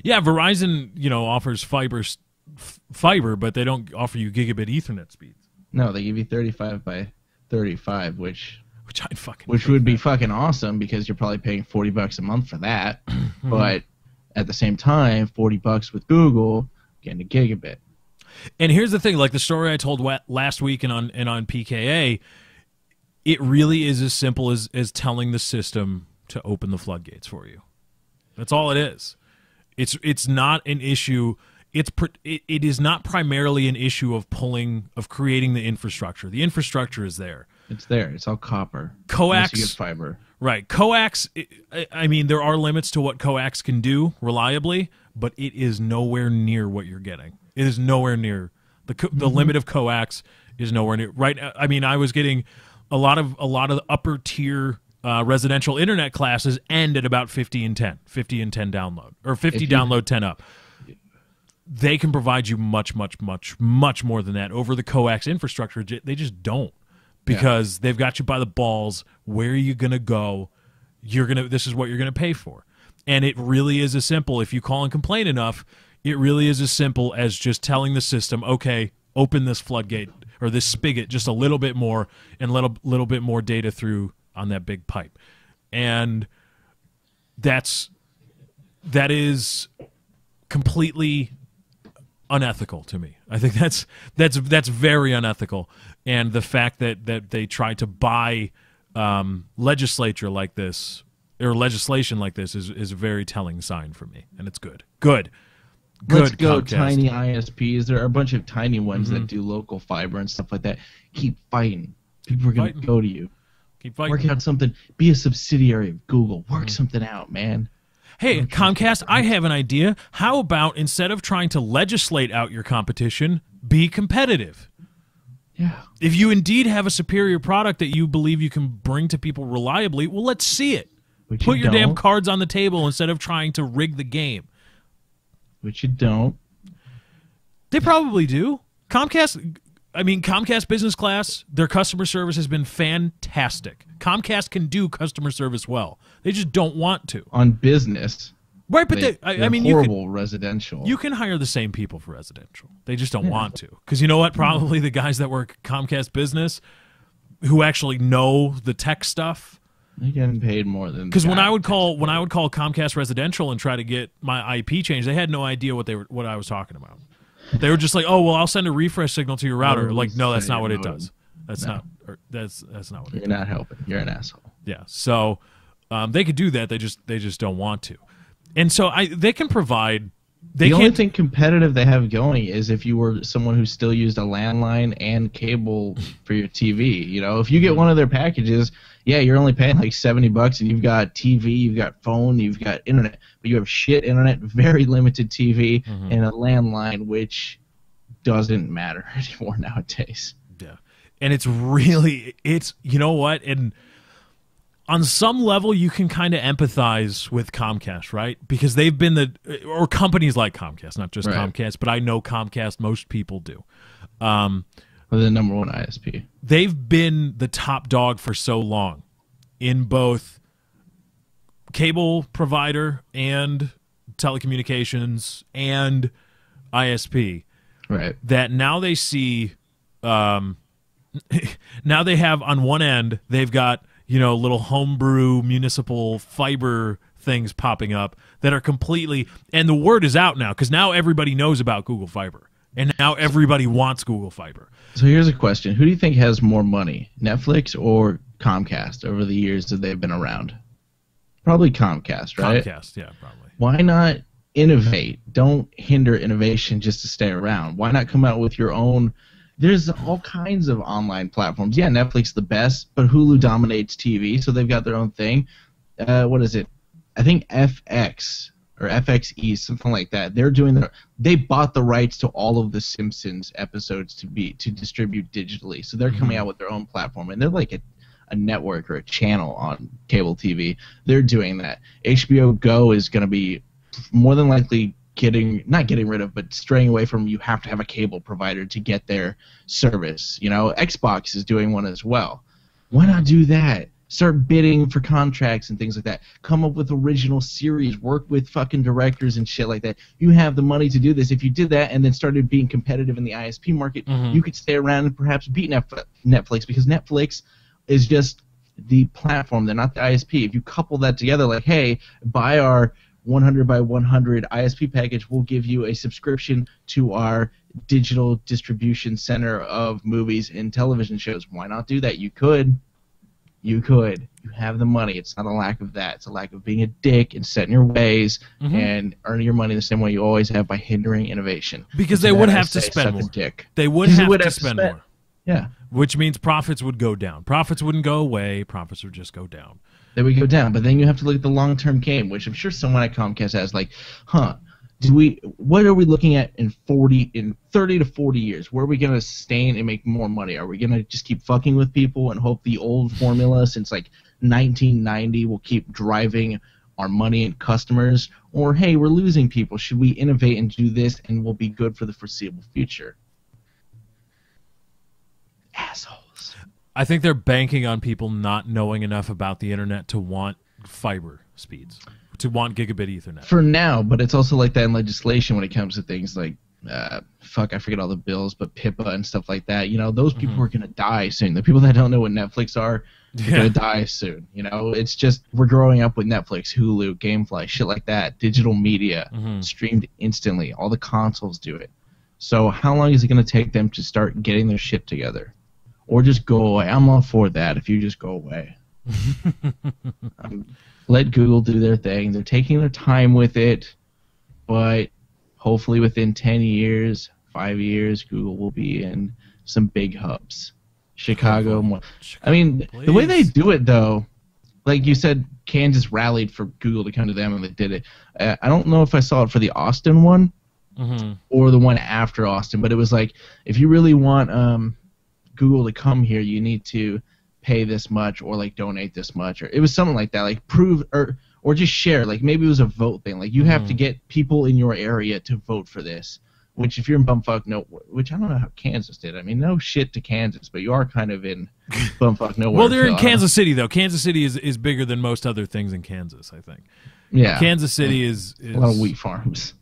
Yeah, Verizon, offers fiber, but they don't offer you gigabit Ethernet speeds. No, they give you 35 by 35, which I'd would be fucking awesome because you're probably paying $40 a month for that. But at the same time, $40 with Google, getting a gigabit. And here's the thing, like the story I told last week and on PKA, it really is as simple as telling the system to open the floodgates for you. That's all it is. It's not an issue. It is not primarily an issue of creating the infrastructure. The infrastructure is there. It's there. It's all copper. Coax. You get fiber. Right. Coax, I mean, there are limits to what coax can do reliably, but it is nowhere near what you're getting. It is nowhere near. The limit of coax is nowhere near. Right. I mean, I was getting a lot of upper tier residential internet classes end at about 50 and 10 download, or 50 download, 10 up. They can provide you much, much, much, much more than that over the coax infrastructure. They just don't, because they've got you by the balls. Where are you going to go? This is what you're going to pay for. And it really is as simple. If you call and complain enough, it really is as simple as just telling the system, okay, open this floodgate or this spigot just a little bit more and let a little bit more data through on that big pipe. And that is completely unethical to me. I think that's very unethical. And the fact that they try to buy legislation like this is a very telling sign for me, and it's good. Let's go, Comcast. tiny ISPs. There are a bunch of tiny ones that do local fiber and stuff like that. Keep fighting. People are going to go to you. Keep fighting. Work out something. Be a subsidiary of Google. Work something out, man. Hey, Comcast, I have an idea. How about instead of trying to legislate out your competition, be competitive? Yeah. If you indeed have a superior product that you believe you can bring to people reliably, well, let's see it. Put your damn cards on the table instead of trying to rig the game. Which you don't. They probably do. Comcast Business Class, their customer service has been fantastic. Comcast can do customer service well. They just don't want to. On business. Right, but horrible residential. You can hire the same people for residential. They just don't want to. Because you know what? Probably the guys that work Comcast Business who actually know the tech stuff, they're getting paid more than. Because when I would call Comcast Residential and try to get my IP changed, they had no idea what I was talking about. They were just like, "Oh, well, I'll send a refresh signal to your router." Like, no, that's not what it does. That's not what it does. You're not helping. You're an asshole. Yeah. So they could do that. They just don't want to. And so they can provide. The only thing competitive they have going is if you were someone who still used a landline and cable for your TV. You know, if you get one of their packages, yeah, you're only paying like $70 and you've got TV, you've got phone, you've got internet, but you have shit internet, very limited TV, and a landline, which doesn't matter anymore nowadays. Yeah. And it's you know what? And on some level, you can kind of empathize with Comcast, right? Because they've been or companies like Comcast, not just Comcast, but I know Comcast, most people do. Well, the #1 ISP. They've been the top dog for so long in both cable provider and telecommunications and ISP. Right. That now they see, now they have on one end, they've got, little homebrew municipal fiber things popping up that are completely, and the word is out now because now everybody knows about Google Fiber. And now everybody wants Google Fiber. So here's a question. Who do you think has more money, Netflix or Comcast, over the years that they've been around? Probably Comcast, right? Comcast, yeah, probably. Why not innovate? Don't hinder innovation just to stay around. Why not come out with your own there's all kinds of online platforms. Yeah, Netflix the best, but Hulu dominates TV, so they've got their own thing. What is it? I think FX or FXE, something like that. They bought the rights to all of the Simpsons episodes to distribute digitally. So they're coming out with their own platform, and they're like a network or a channel on cable TV. They're doing that. HBO Go is going to be more than likely not getting rid of, but straying away from, you have to have a cable provider to get their service. Xbox is doing one as well. Why not do that? Start bidding for contracts and things like that. Come up with original series. Work with fucking directors and shit like that. You have the money to do this. If you did that and then started being competitive in the ISP market, you could stay around and perhaps beat Netflix, because Netflix is just the platform. They're not the ISP. If you couple that together, like, hey, buy our 100 by 100 ISP package, we'll give you a subscription to our digital distribution center of movies and television shows. Why not do that? You could. You have the money. It's not a lack of that. It's a lack of being a dick and setting your ways and earning your money the same way you always have, by hindering innovation. Because they would have to spend more. They would have to spend more. Yeah. Which means profits would go down. Profits wouldn't go away. Profits would just go down. They would go down. But then you have to look at the long-term game, which I'm sure someone at Comcast has, like, what are we looking at in 30 to 40 years? Where are we going to sustain and make more money? Are we going to just keep fucking with people and hope the old formula since like 1990 will keep driving our money and customers? Or, hey, we're losing people. Should we innovate and do this and we'll be good for the foreseeable future? Assholes. I think they're banking on people not knowing enough about the internet to want fiber speeds, to want gigabit Ethernet. For now, but it's also like that in legislation when it comes to things like, I forget all the bills, but PIPA and stuff like that. Those people are going to die soon. The people that don't know what Netflix are going to die soon. It's just, we're growing up with Netflix, Hulu, Gamefly, shit like that. Digital media, streamed instantly. All the consoles do it. So how long is it going to take them to start getting their shit together? Or just go away? I'm all for that if you just go away. Let Google do their thing. They're taking their time with it, but hopefully within 10 years, 5 years, Google will be in some big hubs. Chicago. I mean, please. The way they do it, though, like you said, Kansas rallied for Google to come to them, and they did it. I don't know if I saw it for the Austin one or the one after Austin, but it was like, if you really want Google to come here, you need to pay this much or like donate this much, or it was something like that, like prove or just share, like maybe it was a vote thing, like you have to get people in your area to vote for this, which if you're in bumfuck which I don't know how Kansas did. I mean, no shit to Kansas, but you are kind of in bumfuck nowhere. Well, they're in Kansas City though. Kansas City is bigger than most other things in Kansas, I think. Yeah, Kansas City is a lot of wheat farms.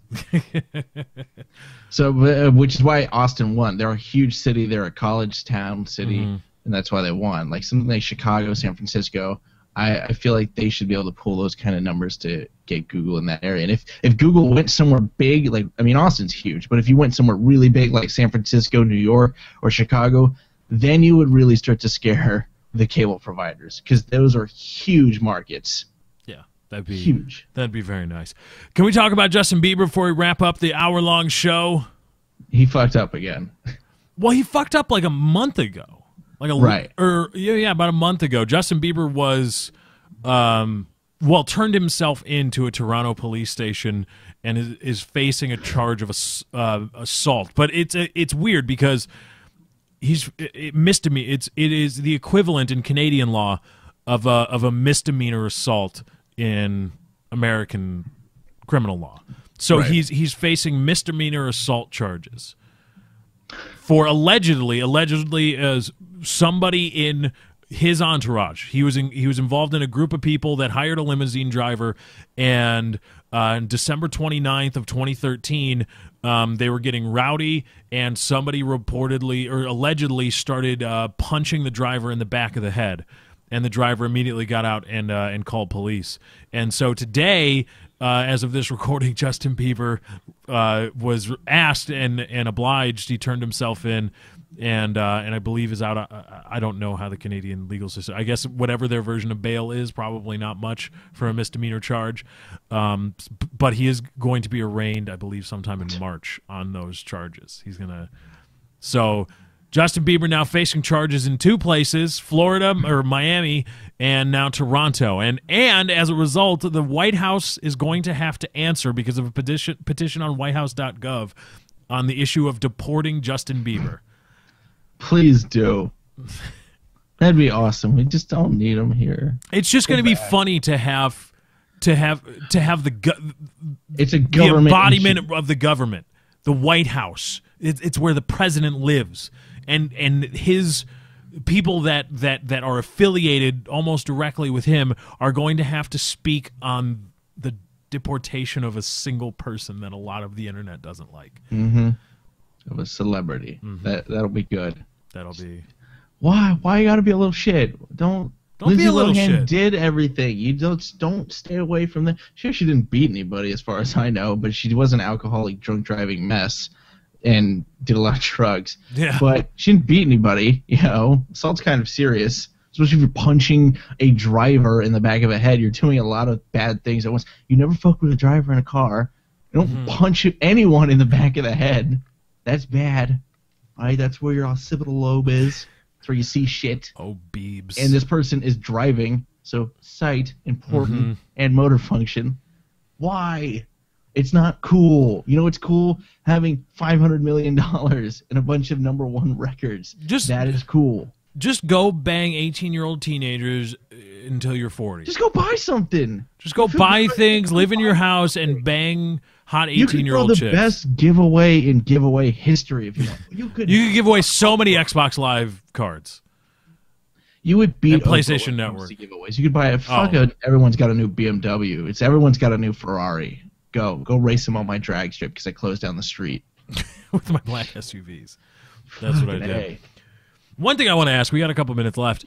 So which is why Austin won. They're a huge city, they're a college town city, and that's why they won. Like something like Chicago, San Francisco, I feel like they should be able to pull those kind of numbers to get Google in that area. And if Google went somewhere big, like, I mean, Austin's huge, but if you went somewhere really big like San Francisco, New York, or Chicago, then you would really start to scare the cable providers, because those are huge markets. Yeah, that'd be huge. That'd be very nice. Can we talk about Justin Bieber before we wrap up the hour-long show? He fucked up again. Well, he fucked up like a month ago. About a month ago. Justin Bieber was, turned himself into a Toronto police station and is facing a charge of assault. But it's weird because misdemeanor. It is the equivalent in Canadian law of a misdemeanor assault in American criminal law. So he's facing misdemeanor assault charges for allegedly as somebody in his entourage. He was involved in a group of people that hired a limousine driver, and on December 29th of 2013, they were getting rowdy, and somebody reportedly or allegedly started punching the driver in the back of the head, and the driver immediately got out and called police. And so today, as of this recording, Justin Bieber was asked and obliged. He turned himself in, and I believe is out. I don't know how the Canadian legal system. I guess whatever their version of bail is, probably not much for a misdemeanor charge. But he is going to be arraigned, I believe, sometime in March on those charges. He's gonna. So Justin Bieber now facing charges in 2 places, Florida or Miami, and now Toronto. And as a result, the White House is going to have to answer because of a petition on whitehouse.gov on the issue of deporting Justin Bieber. Please do. That'd be awesome. We just don't need him here. It's just going to be funny to have it's a government the embodiment of the government, the White House. It's where the president lives, and his people that are affiliated almost directly with him are going to have to speak on the deportation of a single person that a lot of the internet doesn't like. Mm-hmm. Of a celebrity. That'll be good. That'll be. Why you gotta be a little shit? Don't be a little Lohan shit. Did everything. You don't stay away from that. Sure, she didn't beat anybody as far as I know, but she was an alcoholic, drunk driving mess and did a lot of drugs. Yeah. But she didn't beat anybody. Assault's kind of serious, especially if you're punching a driver in the back of the head. You're doing a lot of bad things at once. You never fuck with a driver in a car. You don't punch anyone in the back of the head. That's bad. All right, that's where your occipital lobe is. That's where you see shit. Oh, Biebs. And this person is driving, so sight, important, and motor function. Why? It's not cool. You know what's cool? Having $500 million and a bunch of #1 records. That is cool. Just go bang 18-year-old teenagers until you're 40. Just go buy something. Just go buy things, live in your house, and bang hot 18-year-old chicks. You could throw the best giveaway in giveaway history if you want. You could give away so many Xbox Live cards. You would beat and PlayStation Network giveaways. You could buy everyone's got a new BMW. Everyone's got a new Ferrari. Go race them on my drag strip because I closed down the street with my black SUVs. That's what I did. One thing I want to ask, we got a couple minutes left.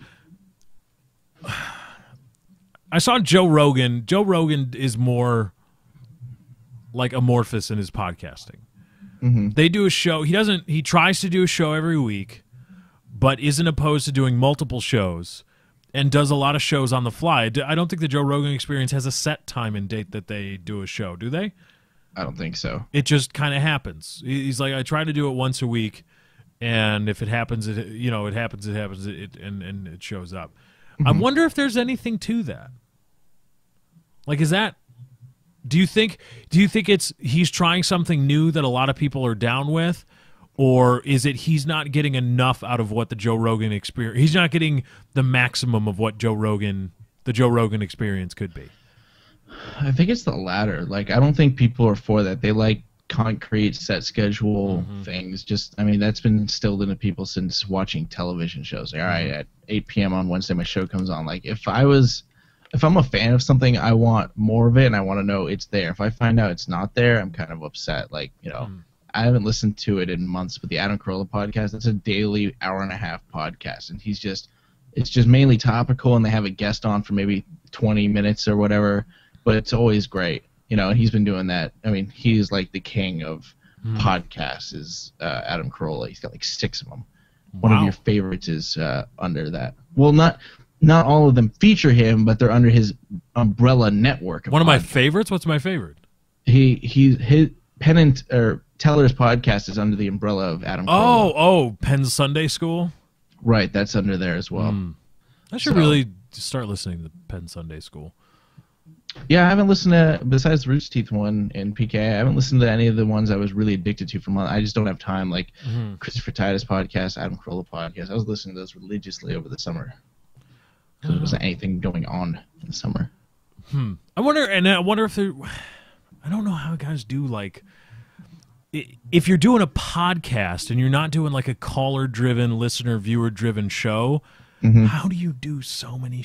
I saw Joe Rogan. Joe Rogan is more like amorphous in his podcasting. They do a show. He tries to do a show every week, but isn't opposed to doing multiple shows and does a lot of shows on the fly. I don't think the Joe Rogan Experience has a set time and date that they do a show, do they? I don't think so. It just kind of happens. He's like, I try to do it once a week, and if it happens, it happens, and it shows up. I wonder if there's anything to that. Like, is that? Do you think he's trying something new that a lot of people are down with, or is it he's not getting enough out of what the Joe Rogan Experience? He's not getting the maximum of what the Joe Rogan Experience could be. I think it's the latter. Like, I don't think people are for that. They like concrete set schedule things. That's been instilled into people since watching television shows. Like, all right, at 8 p.m. on Wednesday, my show comes on. Like, if I'm a fan of something, I want more of it, and I want to know it's there. If I find out it's not there, I'm kind of upset. Like, I haven't listened to it in months, but the Adam Carolla podcast, that's a daily hour-and-a-half podcast, and it's just mainly topical, and they have a guest on for maybe 20 minutes or whatever, but it's always great. And he's been doing that. I mean, he's like the king of podcasts is Adam Carolla. He's got like 6 of them. Wow. One of your favorites is under that. Well, not all of them feature him, but they're under his umbrella network. One of my favorites? What's my favorite? His Pennant or Teller's podcast is under the umbrella of Adam Carolla. Oh, Penn Sunday School? Right, that's under there as well. I should really start listening to Penn Sunday School. Yeah, I haven't listened to, besides the Rooster Teeth one and PK, I haven't listened to any of the ones I was really addicted to for months. I just don't have time. Like Christopher Titus podcast, Adam Carolla podcast. I was listening to those religiously over the summer because there wasn't anything going on in the summer. I wonder if there. I don't know how guys do, like, if you're doing a podcast and you're not doing like a caller-driven, listener-viewer-driven show. How do you do so many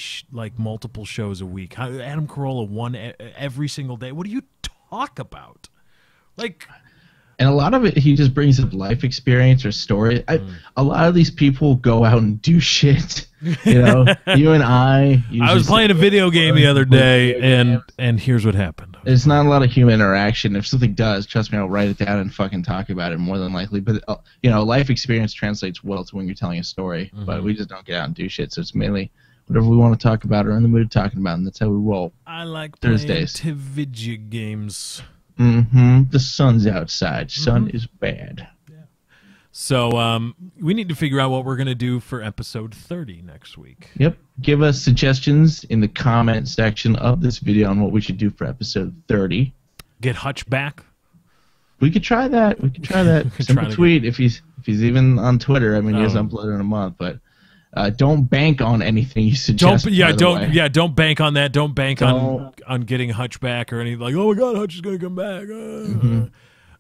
multiple shows a week? Adam Carolla one every single day. What do you talk about? Like, and a lot of it, he just brings up life experience or story. A lot of these people go out and do shit. You and I. I was playing a video game the other day, and here's what happened. There's not a lot of human interaction. If something does, trust me, I'll write it down and fucking talk about it more than likely. But life experience translates well to when you're telling a story. But we just don't get out and do shit. So it's mainly whatever we want to talk about or in the mood talking about, and that's how we roll. I like Thursdays. playing video games. The sun's outside. Sun is bad. Yeah. So we need to figure out what we're going to do for episode 30 next week. Yep. Give us suggestions in the comment section of this video on what we should do for episode 30. Get Hutch back. We could try that. Send a tweet if he's even on Twitter. I mean, he hasn't uploaded in a month, but don't bank on anything you suggest. Don't bank on that. Don't bank on getting Hutch back or anything like, oh my God, Hutch is going to come back.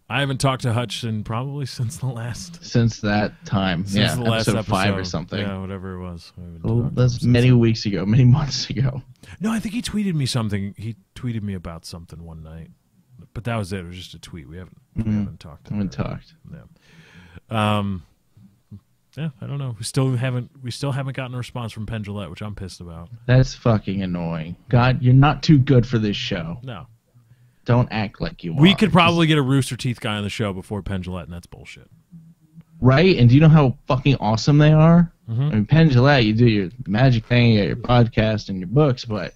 I haven't talked to Hutch probably since that time. Since the last episode 5 or something. Yeah, whatever it was. That's many months ago. No, I think he tweeted me something. He tweeted me about something one night, but that was it. It was just a tweet. We haven't talked. Yeah. Yeah, I don't know. We still haven't gotten a response from Penn Jillette, which I'm pissed about. That's fucking annoying. God, you're not too good for this show. No. Don't act like you are. We could probably get a Rooster Teeth guy on the show before Penn Jillette, and that's bullshit. Right? And do you know how fucking awesome they are? I mean, Penn Jillette, you do your magic thing, you got your podcast and your books, but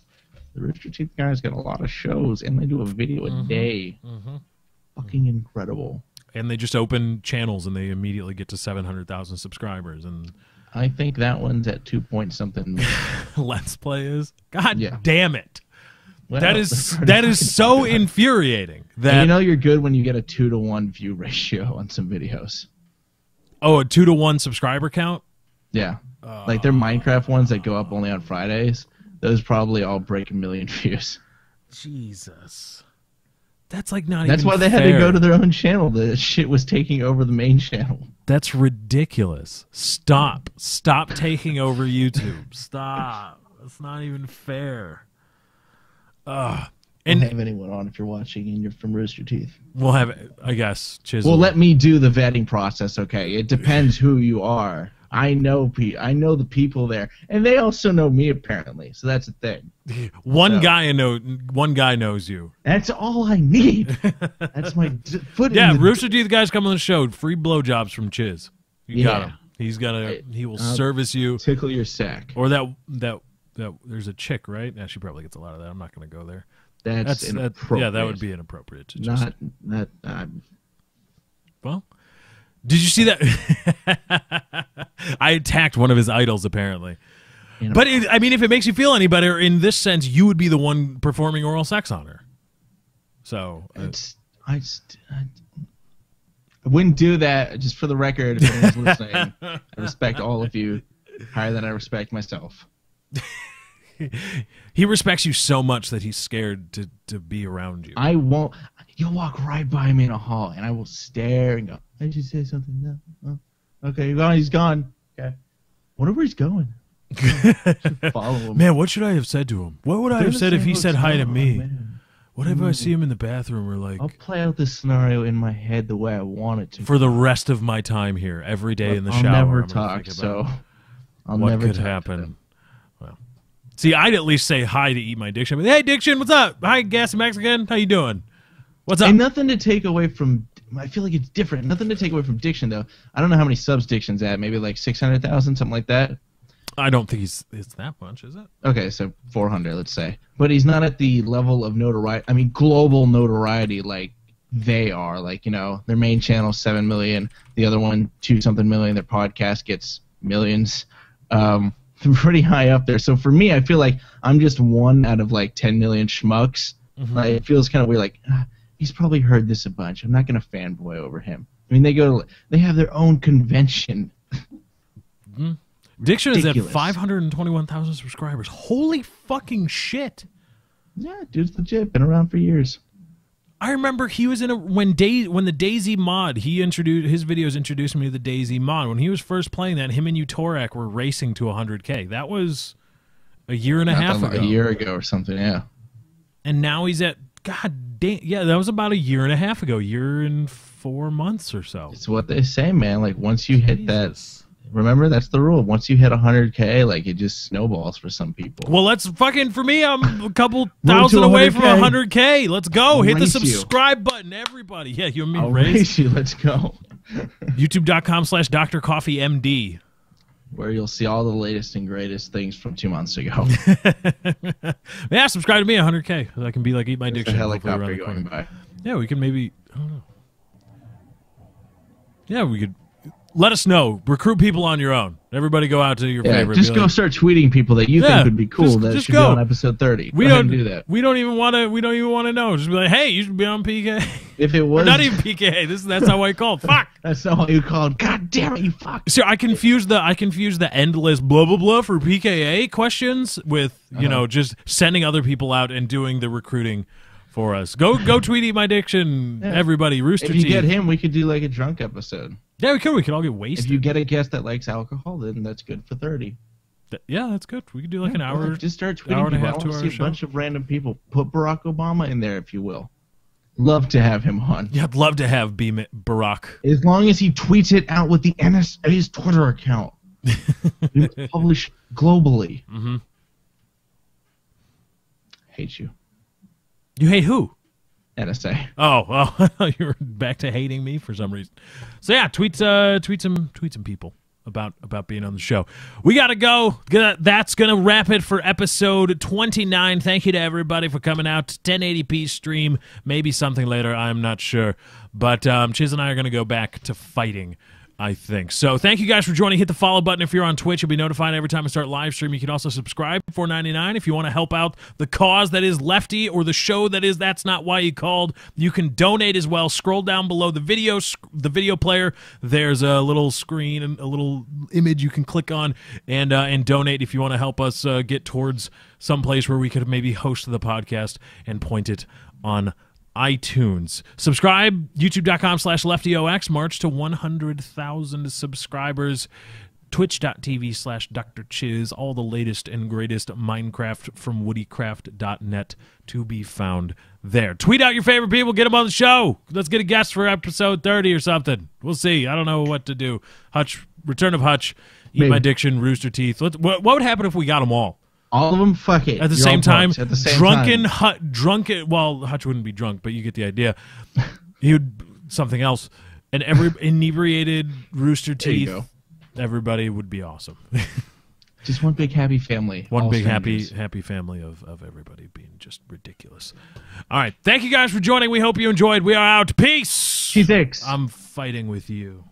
the Rooster Teeth guy's got a lot of shows, and they do a video a day. Fucking incredible. And they just open channels, and they immediately get to 700,000 subscribers. And I think that one's at 2 point something. Let's Play is? God damn it. Well, that is so infuriating. That and you're good when you get a 2-to-1 view ratio on some videos. Oh, a 2-to-1 subscriber count? Yeah. Like their Minecraft ones that go up only on Fridays, those probably all break 1 million views. Jesus. That's like not That's even why they fair. had to go to their own channel. The shit was taking over the main channel. That's ridiculous. Stop taking over YouTube. Stop. That's not even fair. And have anyone on if you're watching and you're from Rooster Teeth. We'll have, I guess, Chisel. Well, let me do the vetting process, okay? It depends who you are. I know the people there, and they also know me apparently. So that's the thing. One guy knows you. That's all I need. That's my foot. Yeah, Rooster Teeth guys come on the show. Free blowjobs from Chiz. You got him. He will service you. Tickle your sack. Or that there's a chick, right? Yeah, she probably gets a lot of that. I'm not going to go there. That's inappropriate. Yeah, that would be inappropriate. To just, not that. Well, did you see that? I attacked one of his idols, apparently. But I mean, if it makes you feel any better, in this sense, you would be the one performing oral sex on her. So I wouldn't do that. Just for the record, if anyone's listening, I respect all of you higher than I respect myself. He respects you so much that he's scared to be around you. I won't. You'll walk right by me in a hall, and I will stare and go, "Did you say something?" No. Oh, okay, you're gone. He's gone. Okay. Wonder where he's going. Follow him. Man, what should I have said to him? What would I have said if he said hi to me? What if I see him in the bathroom or like? I'll play out this scenario in my head the way I want it to. For the rest of my time here, every day in the shower. I'll never talk, so I'll what never could talk happen. Well, see, I'd at least say hi to Eat My Diction. I mean, hey, Diction, what's up? Hi, Gassy Mexican. How you doing? What's up? And nothing to take away from. I feel like it's different. Nothing to take away from Diction, though. I don't know how many subs Diction's at. Maybe like 600,000, something like that. I don't think it's that much, is it? Okay, so 400, let's say. But he's not at the level of notoriety. I mean, global notoriety like they are. Like, their main channel 7 million, the other one 2-something million. Their podcast gets millions. Pretty high up there. So for me, I feel like I'm just one out of like 10 million schmucks. Mm-hmm. Like, it feels kind of weird. Like, he's probably heard this a bunch. I'm not gonna fanboy over him. I mean, they have their own convention. Mm-hmm. Diction is at 521,000 subscribers. Holy fucking shit! Yeah, dude's legit. Been around for years. I remember he was in when the DayZ mod. His videos introduced me to the DayZ mod. When he was first playing that, him and Utorak were racing to 100K. That was a year and a half ago. A year ago or something, yeah. And now he's at that was about a year and a half ago. Year and 4 months or so. It's what they say, man. Like once you hit that. Remember, that's the rule. Once you hit 100K, like it just snowballs for some people. Well, for me, I'm a couple thousand away from 100K. Let's go. Hit the subscribe button, everybody. Yeah, you and me, I'll race you. Let's go. YouTube.com/DrCoffeeMD. Where you'll see all the latest and greatest things from 2 months ago. Yeah, subscribe to me, 100K. So I can be like Eat My Diction. A helicopter going by. Yeah, we can maybe. I don't know. Yeah, we could. let us know. Recruit people on your own. Everybody go out to your favorite. Just go start tweeting people that you think would be cool just should go. be on episode 30. We Go ahead don't and do that. We don't even want to know. Just be like, hey, you should be on PK. If it was Or not even PK. That's how I called. Fuck. That's not what you called. God damn it, you fuck. So I confuse the endless blah blah blah for PKA questions with just sending other people out and doing the recruiting for us. Go tweet Eat My Diction, everybody. Rooster If you Teeth. get him, we could do like a drunk episode. Yeah, we could all get wasted. If you get a guest that likes alcohol, then that's good for 30. Yeah, that's good. We could do like an hour. Just start hour tweeting and a people. half, I want 2 to hour see a show. bunch of random people. Put Barack Obama in there, if you will. Love to have him on. Yeah, I'd love to have Barack. As long as he tweets it out with the NSA's Twitter account. It's published globally. Mm-hmm. Hate you. You hate who? NSA. Oh, you're back to hating me for some reason. So yeah, tweet some people about being on the show. We gotta go. That's gonna wrap it for episode 29. Thank you to everybody for coming out. 1080p stream, maybe something later. I'm not sure, but Chiz and I are gonna go back to fighting, I think. So thank you guys for joining. Hit the follow button if you're on Twitch. You'll be notified every time I start live stream. You can also subscribe for $4.99 if you want to help out the cause that is Lefty or the show that is That's Not Why You Called. You can donate as well. Scroll down below the video player. There's a little screen and a little image you can click on and donate if you want to help us get towards some place where we could maybe host the podcast and point it on iTunes. Subscribe, youtube.com/LeftyOX. March to 100,000 subscribers. Twitch.tv/Dr. Chiz. All the latest and greatest Minecraft from woodycraft.net to be found there. Tweet out your favorite people. Get them on the show. Let's get a guest for episode 30 or something. We'll see. I don't know what to do. Hutch, Return of Hutch, Eat My Diction, Rooster Teeth. What would happen if we got them all? All of them, fuck it. At the You're same all time, punks at the same drunken, time. well, Hutch wouldn't be drunk, but you get the idea. He'd something else. And every inebriated Rooster There you Teeth, go. everybody would be awesome. Just one big happy family. One all big strangers. happy family of everybody being just ridiculous. All right. Thank you guys for joining. We hope you enjoyed. We are out. Peace. T6. I'm fighting with you.